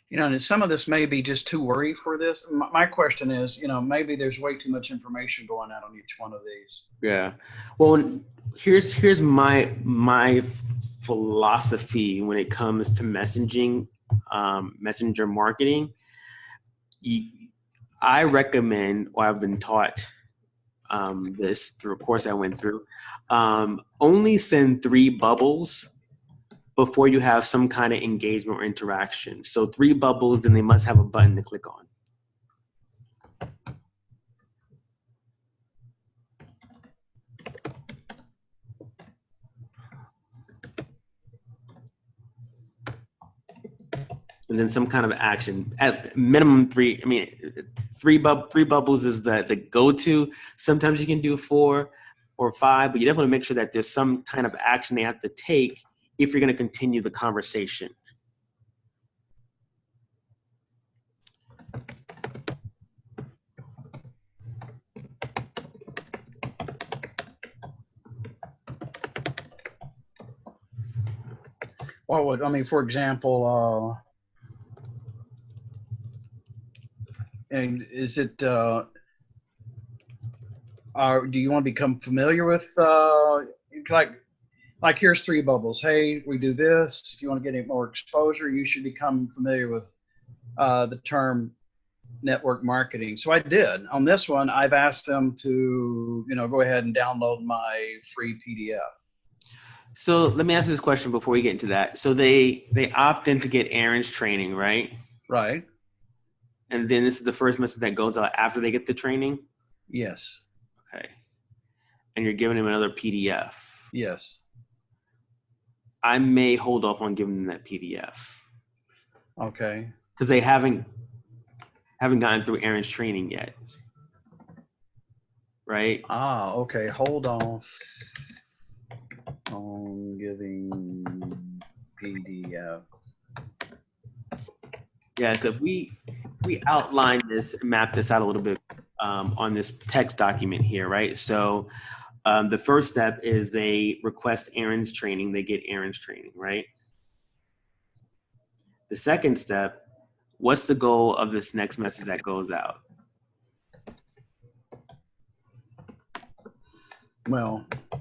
S1: And some of this may be just too wordy for this. My question is, maybe there's way too much information going out on each one of these.
S2: Yeah. Well, here's my philosophy when it comes to messaging, messenger marketing. I recommend, or I've been taught this through a course I went through, only send 3 bubbles before you have some kind of engagement or interaction. So 3 bubbles, then they must have a button to click on. And then some kind of action. At minimum 3, I mean, 3 bubbles is the go-to. Sometimes you can do 4 or 5, but you definitely make sure that there's some kind of action they have to take if you're going to continue the conversation.
S1: Well, I mean, for example, and is it, do you want to become familiar with, like here's 3 bubbles. Hey, we do this. If you want to get any more exposure, you should become familiar with the term network marketing. So I did. On this one, I've asked them to, go ahead and download my free PDF.
S2: So let me ask this question before we get into that. So they opt in to get Aaron's training, right?
S1: Right.
S2: And then this is the first message that goes out after they get the training?
S1: Yes.
S2: Okay. And you're giving them another PDF?
S1: Yes.
S2: I may hold off on giving them that PDF.
S1: Okay.
S2: Because they haven't gotten through Aaron's training yet. Right?
S1: Okay. Hold on. On giving PDF.
S2: Yeah, so if we outline this, map this out a little bit on this text document here, right? So the first step is they request Aaron's training. They get Aaron's training, right? The second step, what's the goal of this next message that goes out?
S1: Well, to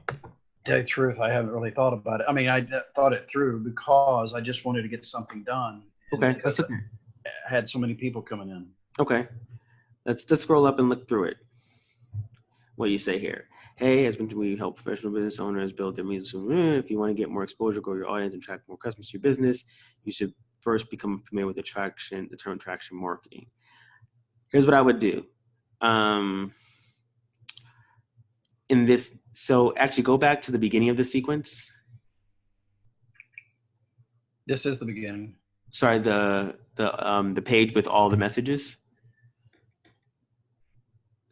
S1: tell you the truth, I haven't really thought about it. I mean, I thought it through because I just wanted to get something done.
S2: Okay, that's okay.
S1: I had so many people coming in.
S2: Okay, let's scroll up and look through it. What do you say here? Hey, as we help professional business owners build their means. If you want to get more exposure, grow your audience, and attract more customers to your business, you should first become familiar with the term traction marketing. Here's what I would do. So actually go back to the beginning of the sequence.
S1: This is the beginning.
S2: Sorry, the page with all the messages.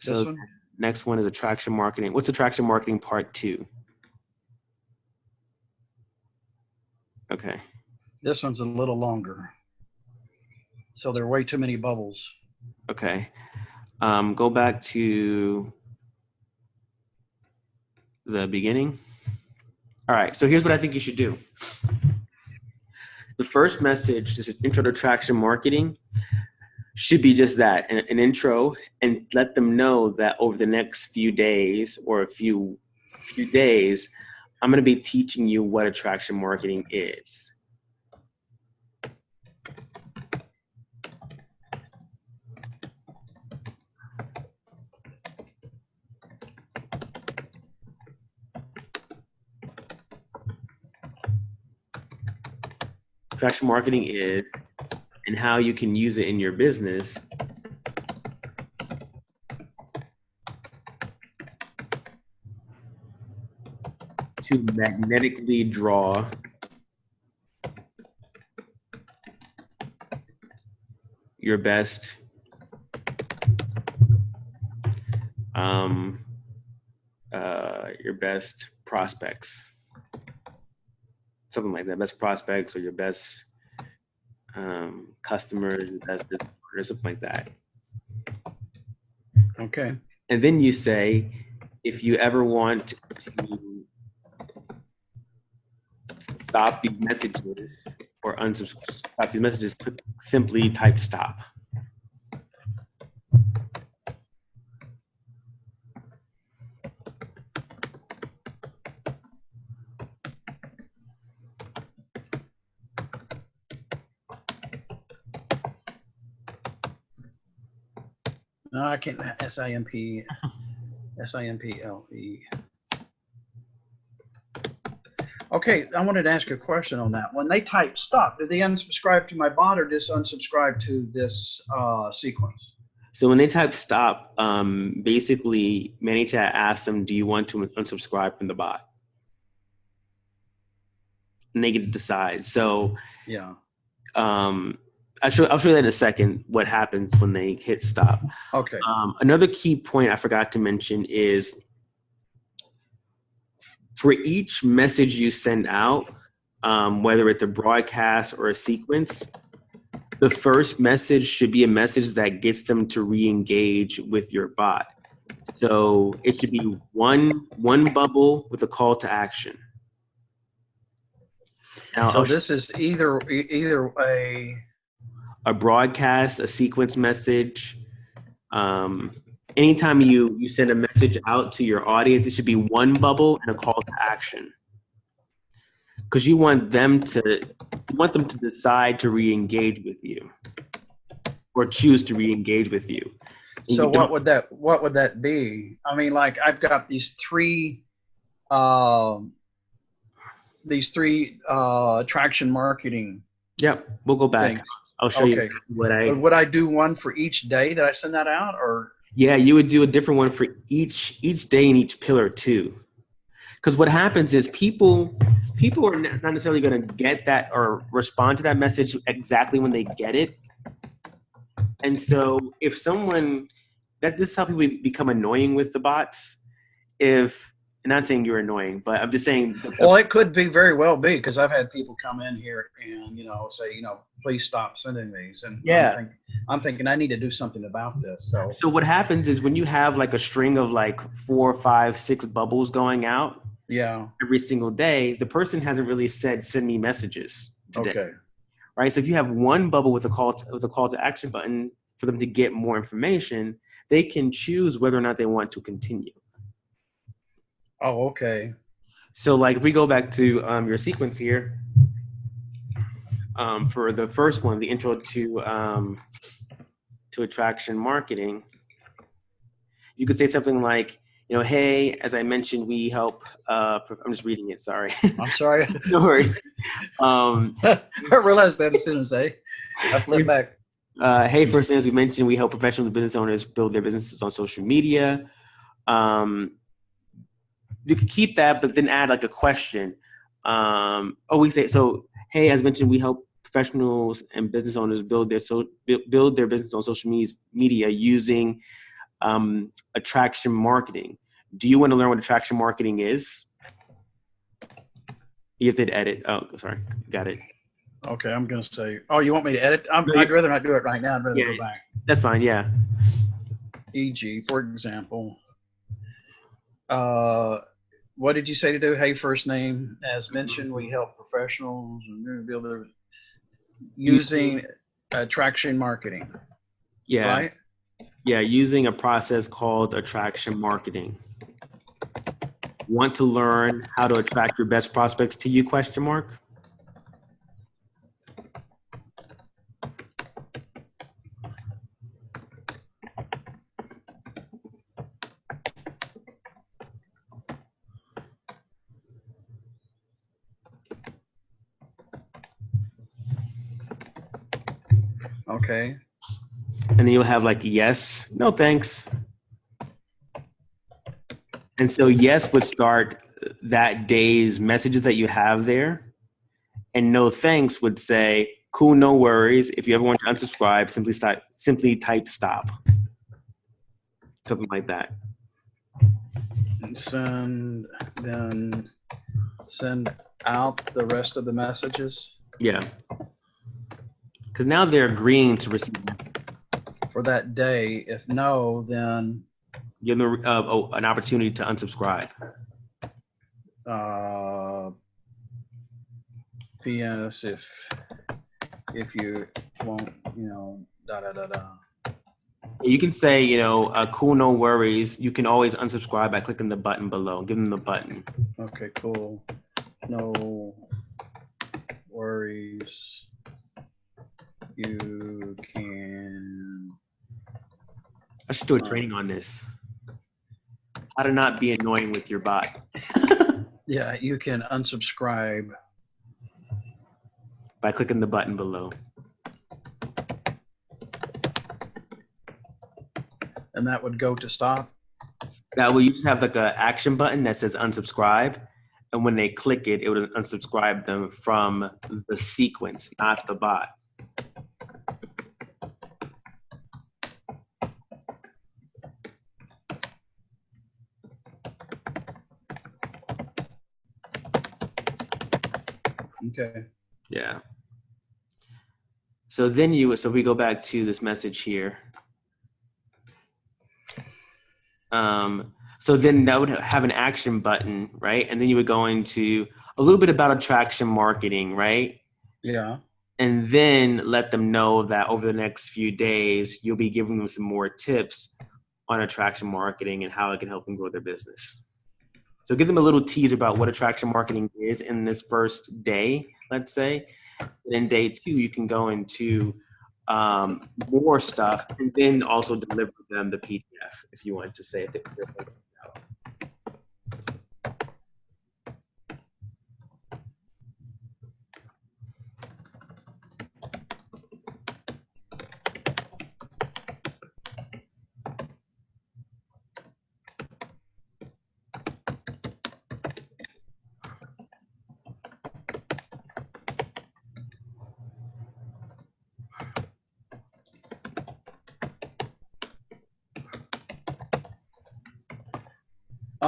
S2: So
S1: this one?
S2: Next one is attraction marketing. What's attraction marketing part 2? Okay.
S1: This one's a little longer. So there are way too many bubbles.
S2: Okay. Go back to the beginning. All right. So here's what I think you should do. The first message, this is intro to attraction marketing, should be just that, an intro, and let them know that over the next few days or a few days, I'm going to be teaching you what attraction marketing is. Attraction marketing is, and how you can use it in your business to magnetically draw your best prospects, something like that. Best prospects or your best customers, best business partners, something like that.
S1: Okay.
S2: And then you say, if you ever want to stop these messages or unsubscribe these messages, simply type stop.
S1: No, I can't. SIMPLE. Okay, I wanted to ask a question on that. When they type stop, do they unsubscribe to my bot or just unsubscribe to this sequence?
S2: So when they type stop, basically ManyChat asks them, do you want to unsubscribe from the bot? And they get to decide. So
S1: yeah.
S2: I'll show you that in a second, what happens when they hit stop.
S1: Okay.
S2: Another key point I forgot to mention is for each message you send out, whether it's a broadcast or a sequence, the first message should be a message that gets them to re-engage with your bot. So it should be one bubble with a call to action.
S1: Now, so this is either
S2: a broadcast, a sequence message. Anytime you send a message out to your audience, it should be one bubble and a call to action. Because you want them to decide to re-engage with you or choose to re-engage with you.
S1: So what would that be? I mean, like I've got these three attraction marketing.
S2: Yep, we'll go back.
S1: Things.
S2: I'll show you what
S1: would I do one for each day that I send that out, or?
S2: Yeah, you would do a different one for each day in each pillar too. Because what happens is people are not necessarily going to get that or respond to that message exactly when they get it. And so if someone, this is how people become annoying with the bots. I'm not saying you're annoying, but I'm just saying.
S1: Well, it could be very well be, because I've had people come in here and, say, please stop sending these. And
S2: yeah,
S1: I'm thinking I need to do something about this.
S2: So what happens is when you have like a string of like 4, 5, 6 bubbles going out every single day, the person hasn't really said, send me messages today.
S1: Okay.
S2: Right. So if you have one bubble with a call to action button for them to get more information, they can choose whether or not they want to continue.
S1: Oh, okay.
S2: So like if we go back to your sequence here, for the first one, the intro to attraction marketing, you could say something like, hey, as I mentioned, we help. I'm just reading it. Sorry.
S1: I'm sorry.
S2: No worries.
S1: I realized that as soon as I flipped back.
S2: Hey, first, as we mentioned, we help professional business owners build their businesses on social media. You could keep that, but then add like a question. We say, so, hey, as mentioned, we help professionals and business owners build their business on social media using attraction marketing. Do you want to learn what attraction marketing is? You have to edit. Oh, sorry. Got it.
S1: Okay, I'm going to say, you want me to edit? I'd rather not do it right now. I'd rather go back.
S2: That's fine, yeah.
S1: E.g., for example, what did you say to do? Hey, first name, as mentioned, we help professionals and build their using attraction marketing.
S2: Yeah.
S1: Right?
S2: Yeah, using a process called attraction marketing. Want to learn how to attract your best prospects to you, ?
S1: Okay.
S2: And then you'll have like yes, no thanks. And so yes would start that day's messages that you have there. And no thanks would say, cool, no worries. If you ever want to unsubscribe, simply type stop. Something like that.
S1: And send out the rest of the messages.
S2: Yeah. Because now they're agreeing to receive
S1: for that day. If no, then
S2: give them an opportunity to unsubscribe.
S1: P.S. If you won't,
S2: You can say, cool, no worries. You can always unsubscribe by clicking the button below. Give them the button.
S1: Okay, cool. No worries. You can.
S2: I should do a training on this. How to not be annoying with your bot.
S1: Yeah, you can unsubscribe
S2: by clicking the button below.
S1: And that would go to stop?
S2: That way you just have like an action button that says unsubscribe. And when they click it, it would unsubscribe them from the sequence, not the bot.
S1: Okay.
S2: Yeah. So we go back to this message here. So then that would have an action button, right? And then you would go into a little bit about attraction marketing, right?
S1: Yeah.
S2: And then let them know that over the next few days, you'll be giving them some more tips on attraction marketing and how it can help them grow their business. So give them a little teaser about what attraction marketing is in this first day, let's say. And in day 2, you can go into more stuff and then also deliver them the PDF if you want to say it.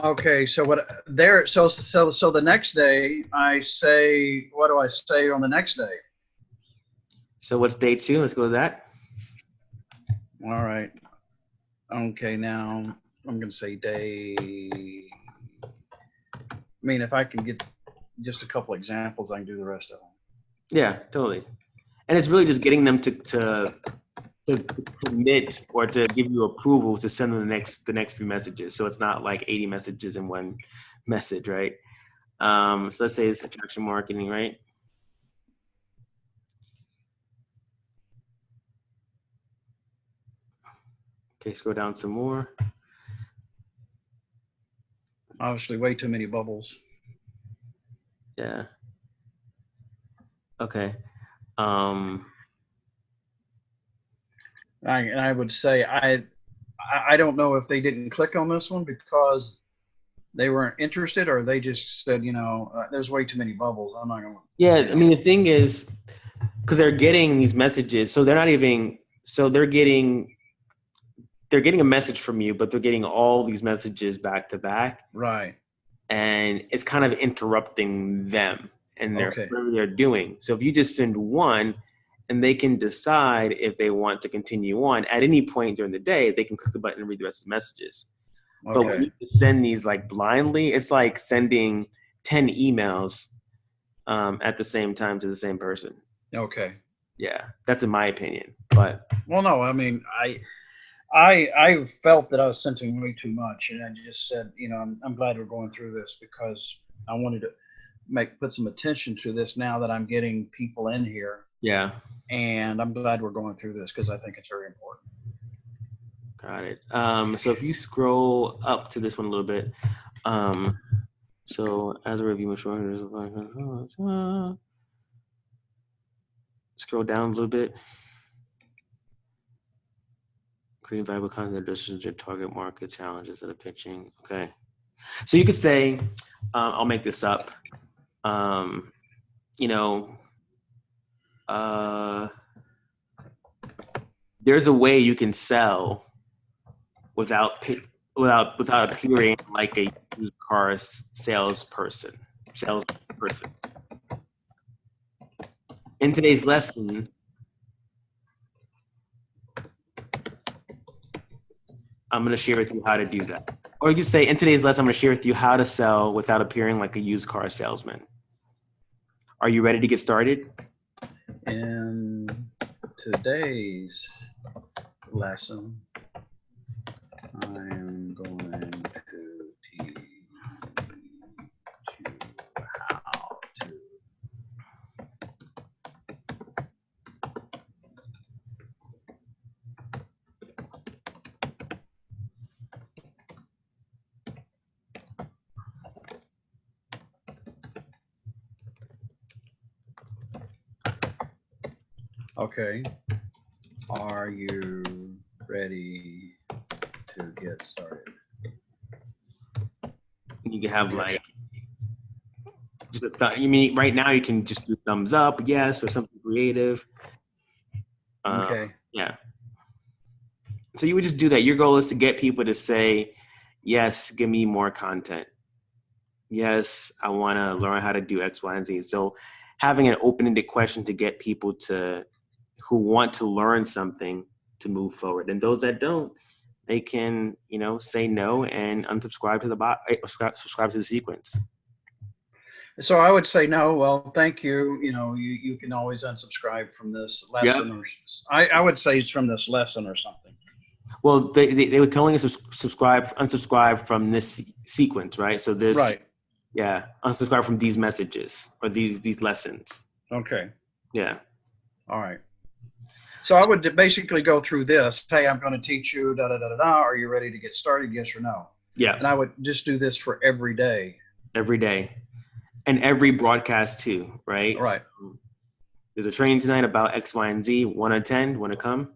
S1: Okay, so so the next day I say, what do I say on the next day?
S2: So what's day 2? Let's go with that.
S1: All right. Okay, now I'm going to say day. I mean, if I can get just a couple examples, I can do the rest of them.
S2: Yeah, totally. And it's really just getting them to commit or to give you approval to send them the next few messages. So it's not like 80 messages in one message, right? So let's say it's attraction marketing, right? Okay, scroll down some more.
S1: Obviously, way too many bubbles.
S2: Yeah. Okay.
S1: I would say I don't know if they didn't click on this one because they weren't interested, or they just said, there's way too many bubbles. I'm not going to.
S2: Yeah, I mean, the thing is, because they're getting these messages, so they're getting a message from you, but they're getting all these messages back to back.
S1: Right.
S2: And it's kind of interrupting them and
S1: Okay.
S2: whatever they're doing. So if you just send one, and they can decide if they want to continue on at any point during the day, they can click the button and read the rest of the messages. Okay. But when you send these like blindly, it's like sending 10 emails at the same time to the same person.
S1: Okay.
S2: Yeah, that's in my opinion. But
S1: well, no, I mean, I felt that I was sending way too much, and I just said, I'm glad we're going through this because I wanted to put some attention to this now that I'm getting people in here.
S2: Yeah.
S1: And I'm glad we're going through this because I think it's very important.
S2: Got it. So if you scroll up to this one a little bit, so as a review, scroll down a little bit. Create valuable content that addresses your target market challenges that are pitching. Okay. So you could say, I'll make this up. There's a way you can sell without appearing like a used car salesperson. In today's lesson, I'm going to share with you how to do that. Or you could say, in today's lesson, I'm going to share with you how to sell without appearing like a used car salesman. Are you ready to get started?
S1: In today's lesson, I am going to teach you how to Okay. Are you ready to get started?
S2: You can have like just you mean right now you can just do thumbs up, yes, or something creative.
S1: Okay.
S2: Yeah. So you would just do that. Your goal is to get people to say, yes, give me more content. Yes, I want to learn how to do X, Y, and Z. So having an open-ended question to get people who want to learn something to move forward. And those that don't, they can, say no and unsubscribe to subscribe to the sequence.
S1: So I would say no. Well, thank you. You can always unsubscribe from this lesson. Yep. Or I would say it's from this lesson or something.
S2: Well, they can only unsubscribe from this sequence, right? So this, right? Yeah, unsubscribe from these messages or these lessons.
S1: Okay.
S2: Yeah.
S1: All right. So I would basically go through this. Hey, I'm going to teach you da da da da da. Are you ready to get started? Yes or no?
S2: Yeah.
S1: And I would just do this for every day.
S2: Every day. And every broadcast too, right?
S1: Right.
S2: So there's a training tonight about X, Y, and Z. 1 out of 10. Want to come?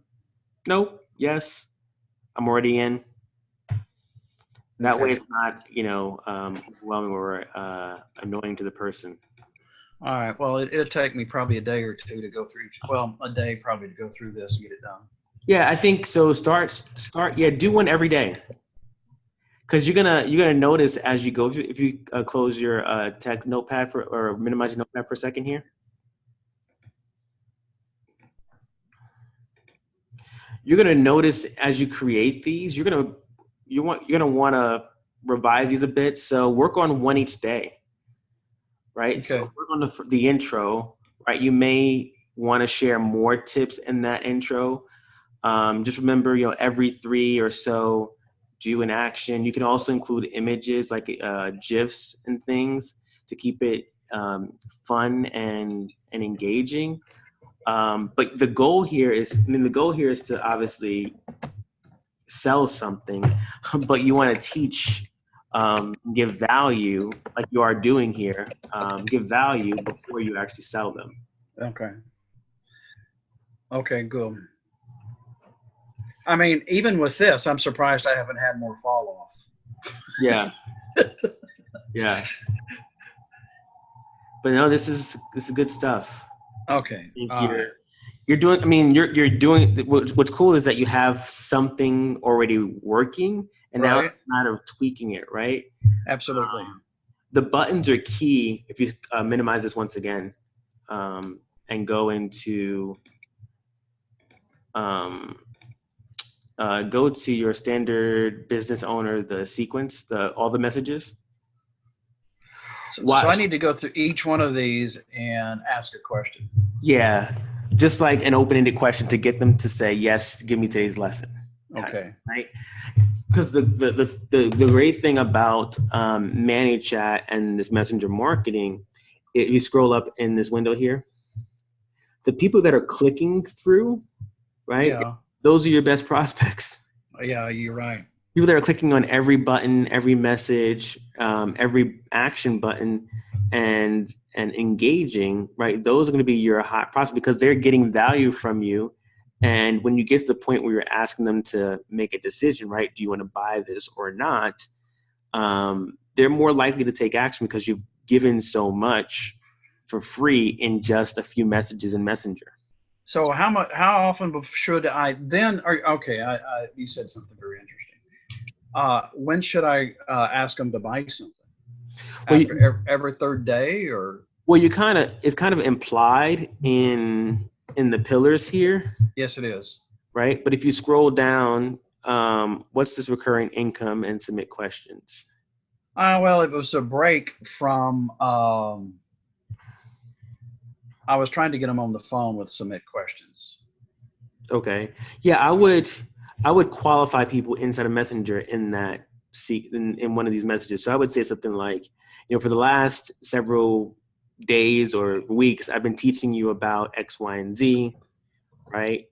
S2: Nope. Yes. I'm already in. That way it's not, overwhelming or annoying to the person.
S1: All right. Well, it'll take me probably a day or two to go through. Well, a day probably to go through this and get it done.
S2: Yeah, I think so. Start. Yeah, do one every day. Because you're gonna notice as you go through, if you close your text notepad or minimize your notepad for a second here, you're gonna notice as you create these, you're gonna want to revise these a bit. So work on one each day, right?
S1: Okay.
S2: So work on the intro, right? You may want to share more tips in that intro. Just remember, every 3 or so, do an action. You can also include images like GIFs and things to keep it fun and engaging. But the goal here is to obviously sell something, but you want to teach, give value like you are doing here, give value before you actually sell them.
S1: Okay. Okay, good. I mean, even with this, I'm surprised I haven't had more fall off.
S2: Yeah. Yeah. But no, this is good stuff.
S1: Okay.
S2: You're doing. I mean, you're doing. What's cool is that you have something already working, and now it's a matter of tweaking it, right?
S1: Absolutely.
S2: The buttons are key. If you minimize this once again, and go into, go to your standard business owner, the sequence, all the messages.
S1: So I need to go through each one of these and ask a question.
S2: Yeah, just like an open-ended question to get them to say, yes, give me today's lesson.
S1: Okay.
S2: Right? Because the great thing about ManyChat and this messenger marketing, if you scroll up in this window here, the people that are clicking through, right?
S1: Yeah.
S2: Those are your best prospects.
S1: Yeah, you're right.
S2: People that are clicking on every button, every message, every action button, and engaging, right? Those are going to be your hot prospects because they're getting value from you. And when you get to the point where you're asking them to make a decision, right? Do you want to buy this or not? They're more likely to take action because you've given so much for free in just a few messages in Messenger.
S1: So how often should I then? You said something very interesting. When should I ask them to buy something? After every third day, or?
S2: Well, it's kind of implied in the pillars here.
S1: Yes, it is.
S2: Right, but if you scroll down, what's this recurring income and submit questions?
S1: Well, it was a break from. I was trying to get them on the phone with submit questions.
S2: Okay, yeah, I would qualify people inside of Messenger in that in one of these messages. So I would say something like, for the last several days or weeks, I've been teaching you about X, Y, and Z, right?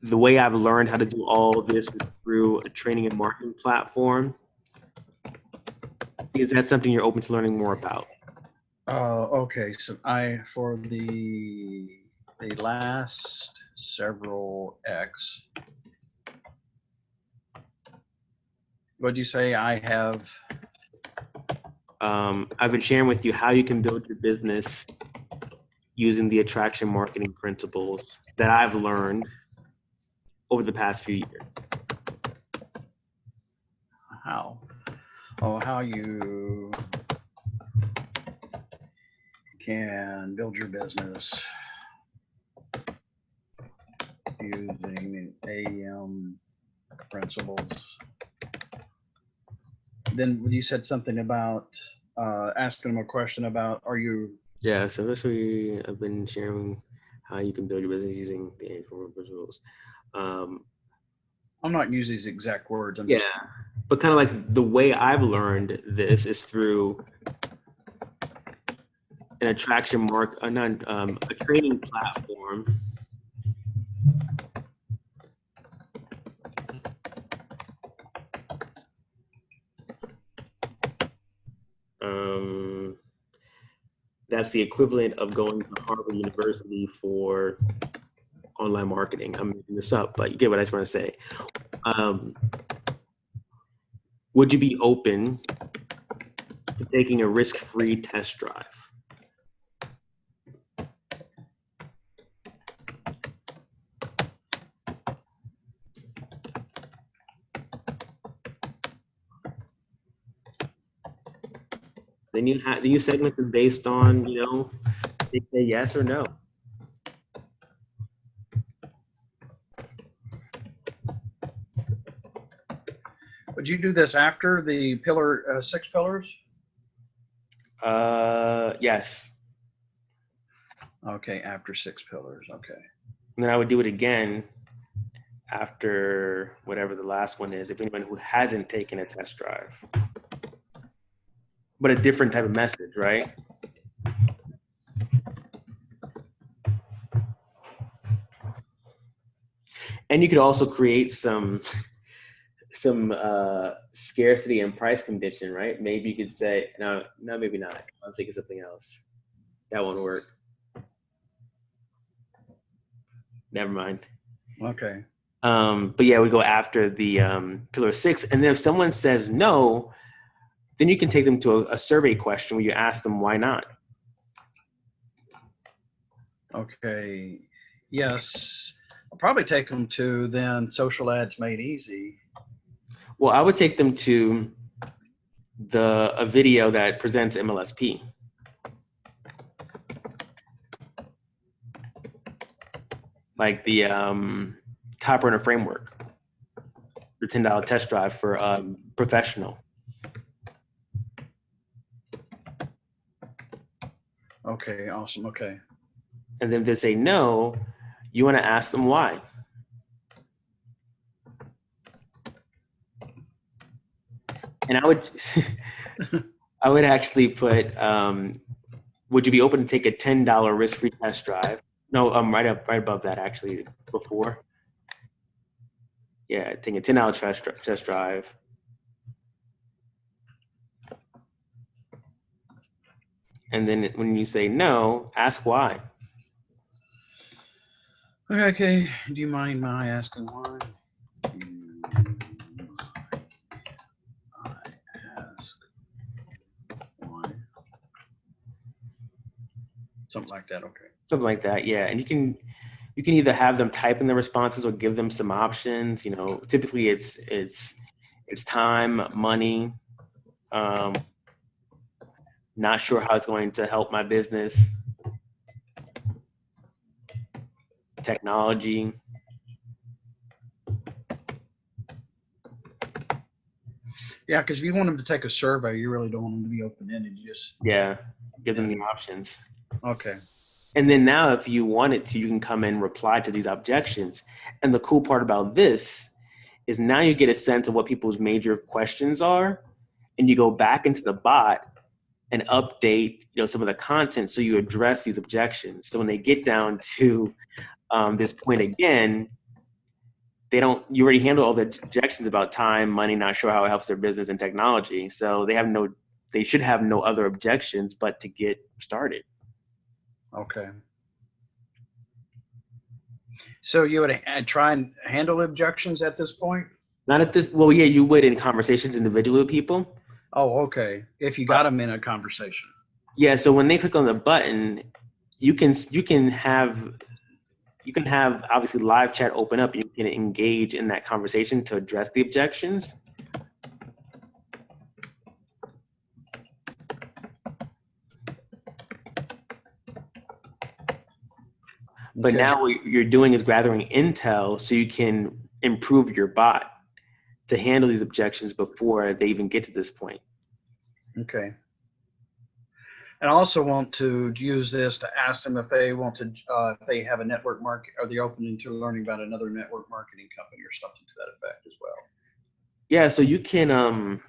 S2: The way I've learned how to do all of this was through a training and marketing platform. Is that something you're open to learning more about?
S1: Okay. So for the last several X, what'd you say I have?
S2: I've been sharing with you how you can build your business using the attraction marketing principles that I've learned over the past few years.
S1: How you can build your business using AM principles. Then you said something about asking them a question about, are you?
S2: Yeah, so that's where I've been sharing how you can build your business using the AM principles.
S1: I'm not using these exact words.
S2: But kind of like the way I've learned this is through an attraction a training platform. That's the equivalent of going to Harvard University for online marketing. I'm making this up, but you get what I just want to say. Would you be open to taking a risk-free test drive? Then you segment them based on, they say yes or no.
S1: Would you do this after the pillar 6 pillars?
S2: Yes.
S1: Okay, after 6 pillars. Okay.
S2: And then I would do it again after whatever the last one is, if anyone who hasn't taken a test drive. But a different type of message, right? And you could also create some scarcity and price condition, right? Maybe you could say, no, maybe not. I was thinking something else. That won't work. Never mind.
S1: Okay.
S2: But yeah, we go after the pillar 6. And then if someone says no, then you can take them to a survey question where you ask them why not.
S1: Okay. Yes. I'll probably take them to then Social Ads Made Easy.
S2: Well, I would take them to a video that presents MLSP. Like the Top Runner Framework, the $10 test drive for professional.
S1: Okay, awesome. Okay.
S2: And then if they say no, you want to ask them why. And I would actually put, would you be open to take a $10 risk-free test drive? No, right above that, actually, before. Yeah, take a $10 test drive. And then when you say no, ask why.
S1: Okay. Do you mind my asking why? Something like that. Okay.
S2: Something like that. Yeah. And you can either have them type in the responses or give them some options. Typically it's time, money, not sure how it's going to help my business, technology.
S1: Yeah, because if you want them to take a survey, you really don't want them to be open-ended. You just
S2: give them the options.
S1: Okay.
S2: And then now, if you wanted to, you can come in and reply to these objections. And the cool part about this is now you get a sense of what people's major questions are, and you go back into the bot and update, some of the content so you address these objections. So when they get down to this point again, you already handle all the objections about time, money, not sure how it helps their business and technology. So they should have no other objections but to get started.
S1: Okay. So you would try and handle objections at this point?
S2: Not at this. Well, yeah, you would in conversations individually with people.
S1: Oh, okay. If you got them in a conversation.
S2: Yeah. So when they click on the button, you can have obviously live chat open up. You can engage in that conversation to address the objections. But now what you're doing is gathering intel so you can improve your bot to handle these objections before they even get to this point.
S1: Okay. And I also want to use this to ask them if they want to, if they have a network market, are they open to learning about another network marketing company or something to that effect as well?
S2: Yeah, so you can,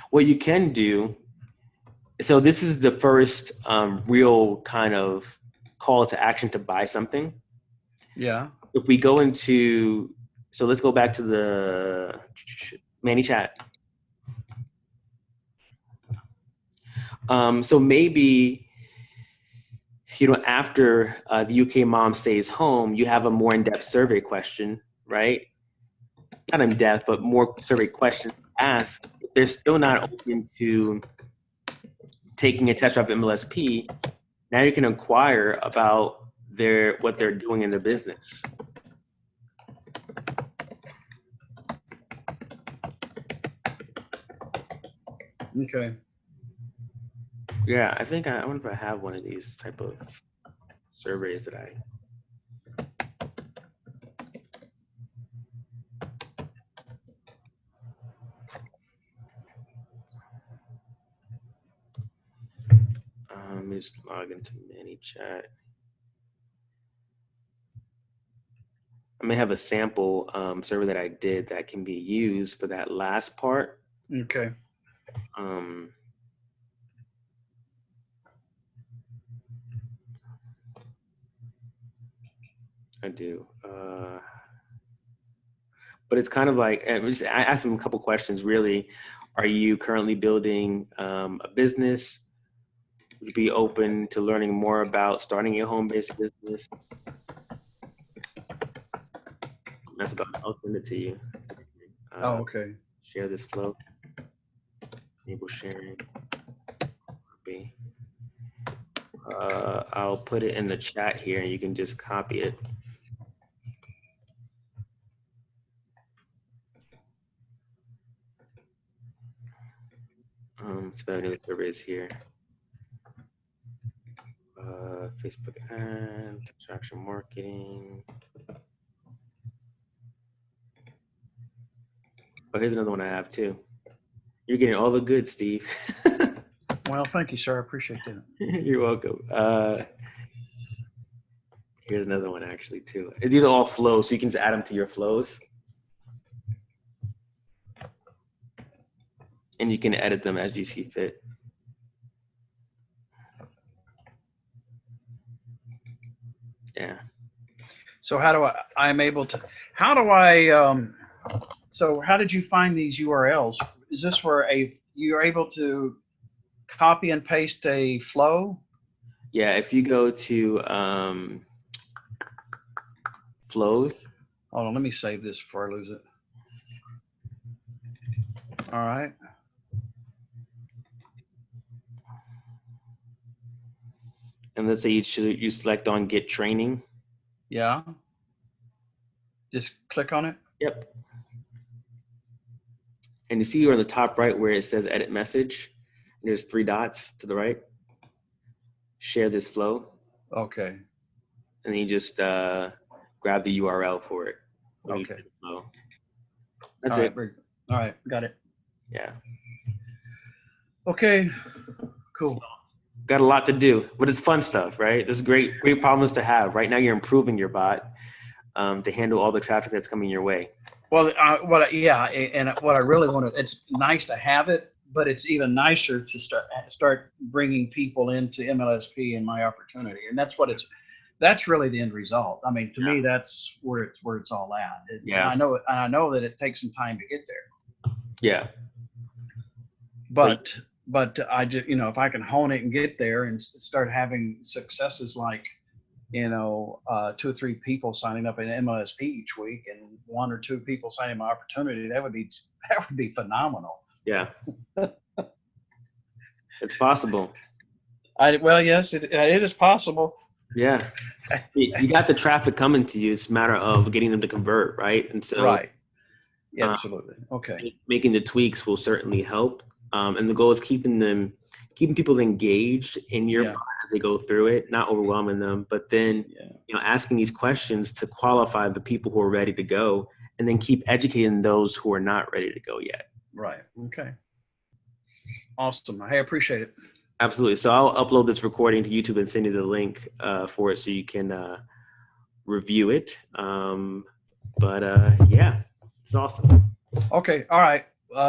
S2: what you can do, so this is the first real kind of call to action to buy something.
S1: Yeah.
S2: If we go into, so let's go back to the Manny chat. So maybe, after the UK mom stays home, you have a more in-depth survey question, right? Not in-depth, but more survey questions asked. If they're still not open to taking a test drive of MLSP, now you can inquire about what they're doing in their business.
S1: Okay.
S2: Yeah, I think I wonder if I have one of these type of surveys that I. Let me just log into ManyChat. I may have a sample survey that I did that can be used for that last part.
S1: Okay.
S2: I do. But it's kind of like, I asked them a couple questions, really. Are you currently building a business? Would you be open to learning more about starting a home-based business? That's about, I'll send it to you.
S1: Oh, okay.
S2: Share this flow. Enable sharing. Copy. I'll put it in the chat here and you can just copy it. Let's put any of the surveys here. Facebook ad, attraction marketing. Oh, here's another one I have too. You're getting all the good, Steve.
S1: Well, thank you, sir. I appreciate that.
S2: You're welcome. Here's another one actually too. These are all flows, so you can just add them to your flows. And you can edit them as you see fit. Yeah.
S1: So how did you find these URLs? Is this where you're able to copy and paste a flow?
S2: Yeah, if you go to flows.
S1: Hold on, let me save this before I lose it. All right.
S2: And let's say you select on get training.
S1: Yeah. Just click on it.
S2: Yep. And you see here on the top right where it says edit message, there's 3 dots to the right. Share this flow.
S1: Okay.
S2: And then you just grab the URL for it.
S1: Okay.
S2: That's it.
S1: All right. Got it.
S2: Yeah.
S1: Okay. Cool.
S2: Got a lot to do, but it's fun stuff, right? There's great problems to have. Right now you're improving your bot to handle all the traffic that's coming your way.
S1: Well, what I really want to, it's nice to have it, but it's even nicer to start bringing people into MLSP and my opportunity. And that's really the end result. I mean, to me, that's where it's all at.
S2: Yeah.
S1: And I know that it takes some time to get there.
S2: Yeah.
S1: But I just, if I can hone it and get there and start having successes like, 2 or 3 people signing up in MLSP each week and 1 or 2 people signing my opportunity, that would be phenomenal.
S2: Yeah. It's possible.
S1: Well, yes, it is possible.
S2: Yeah. You got the traffic coming to you. It's a matter of getting them to convert, right? And so,
S1: right. Yeah, absolutely. Okay.
S2: Making the tweaks will certainly help. And the goal is keeping people engaged in your bot as they go through it, not overwhelming them, but then, asking these questions to qualify the people who are ready to go, and then keep educating those who are not ready to go yet.
S1: Right. Okay. Awesome. Hey, I appreciate it.
S2: Absolutely. So I'll upload this recording to YouTube and send you the link for it so you can review it. Yeah, it's awesome.
S1: Okay. All right.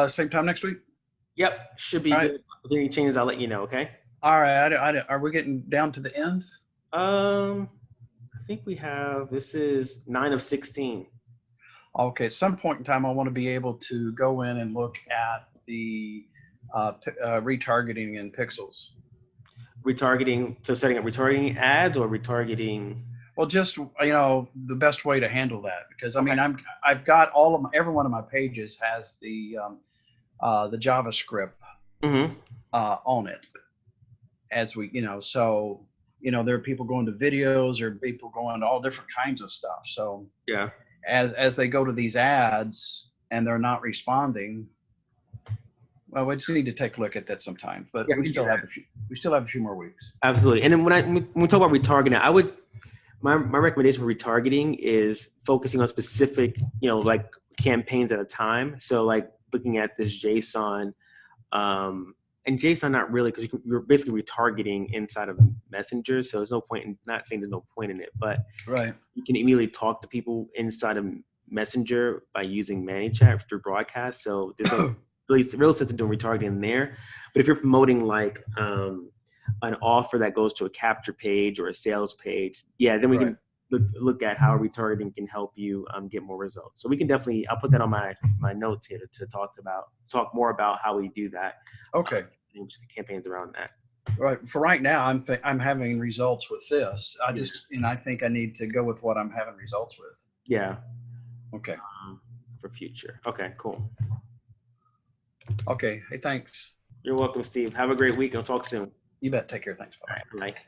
S1: Same time next week?
S2: Yep. Should be good. If any changes, I'll let you know. Okay.
S1: All right. Are we getting down to the end?
S2: I think we have, this is 9 of 16.
S1: Okay. At some point in time, I want to be able to go in and look at the retargeting in pixels.
S2: Retargeting, so setting up retargeting ads or retargeting?
S1: Well, just, the best way to handle that, because I mean, I've got every one of my pages has the JavaScript on it, as we, so, there are people going to videos, or people going to all different kinds of stuff. So
S2: yeah,
S1: as they go to these ads and they're not responding, Well, we just need to take a look at that sometime, but
S2: Yeah,
S1: we still have a few more weeks.
S2: Absolutely. And then when we talk about retargeting, my recommendation for retargeting is focusing on specific, like campaigns at a time. So like looking at this JSON, and JSON not really, because you're basically retargeting inside of Messenger. So there's no point in, not saying there's no point in it, but
S1: right,
S2: you can immediately talk to people inside of Messenger by using ManyChat through broadcast. So there's no real sense in doing retargeting there. But if you're promoting like an offer that goes to a capture page or a sales page, then we can look at how retargeting can help you get more results. So we can definitely, I'll put that on my notes here to talk more about how we do that.
S1: Okay.
S2: Campaigns around that.
S1: Right. For right now, I'm having results with this. I think I need to go with what I'm having results with.
S2: Yeah.
S1: Okay.
S2: For future. Okay, cool.
S1: Okay. Hey, thanks.
S2: You're welcome, Steve. Have a great week. I'll talk soon.
S1: You bet. Take care. Thanks. Bye.
S2: All right. Bye.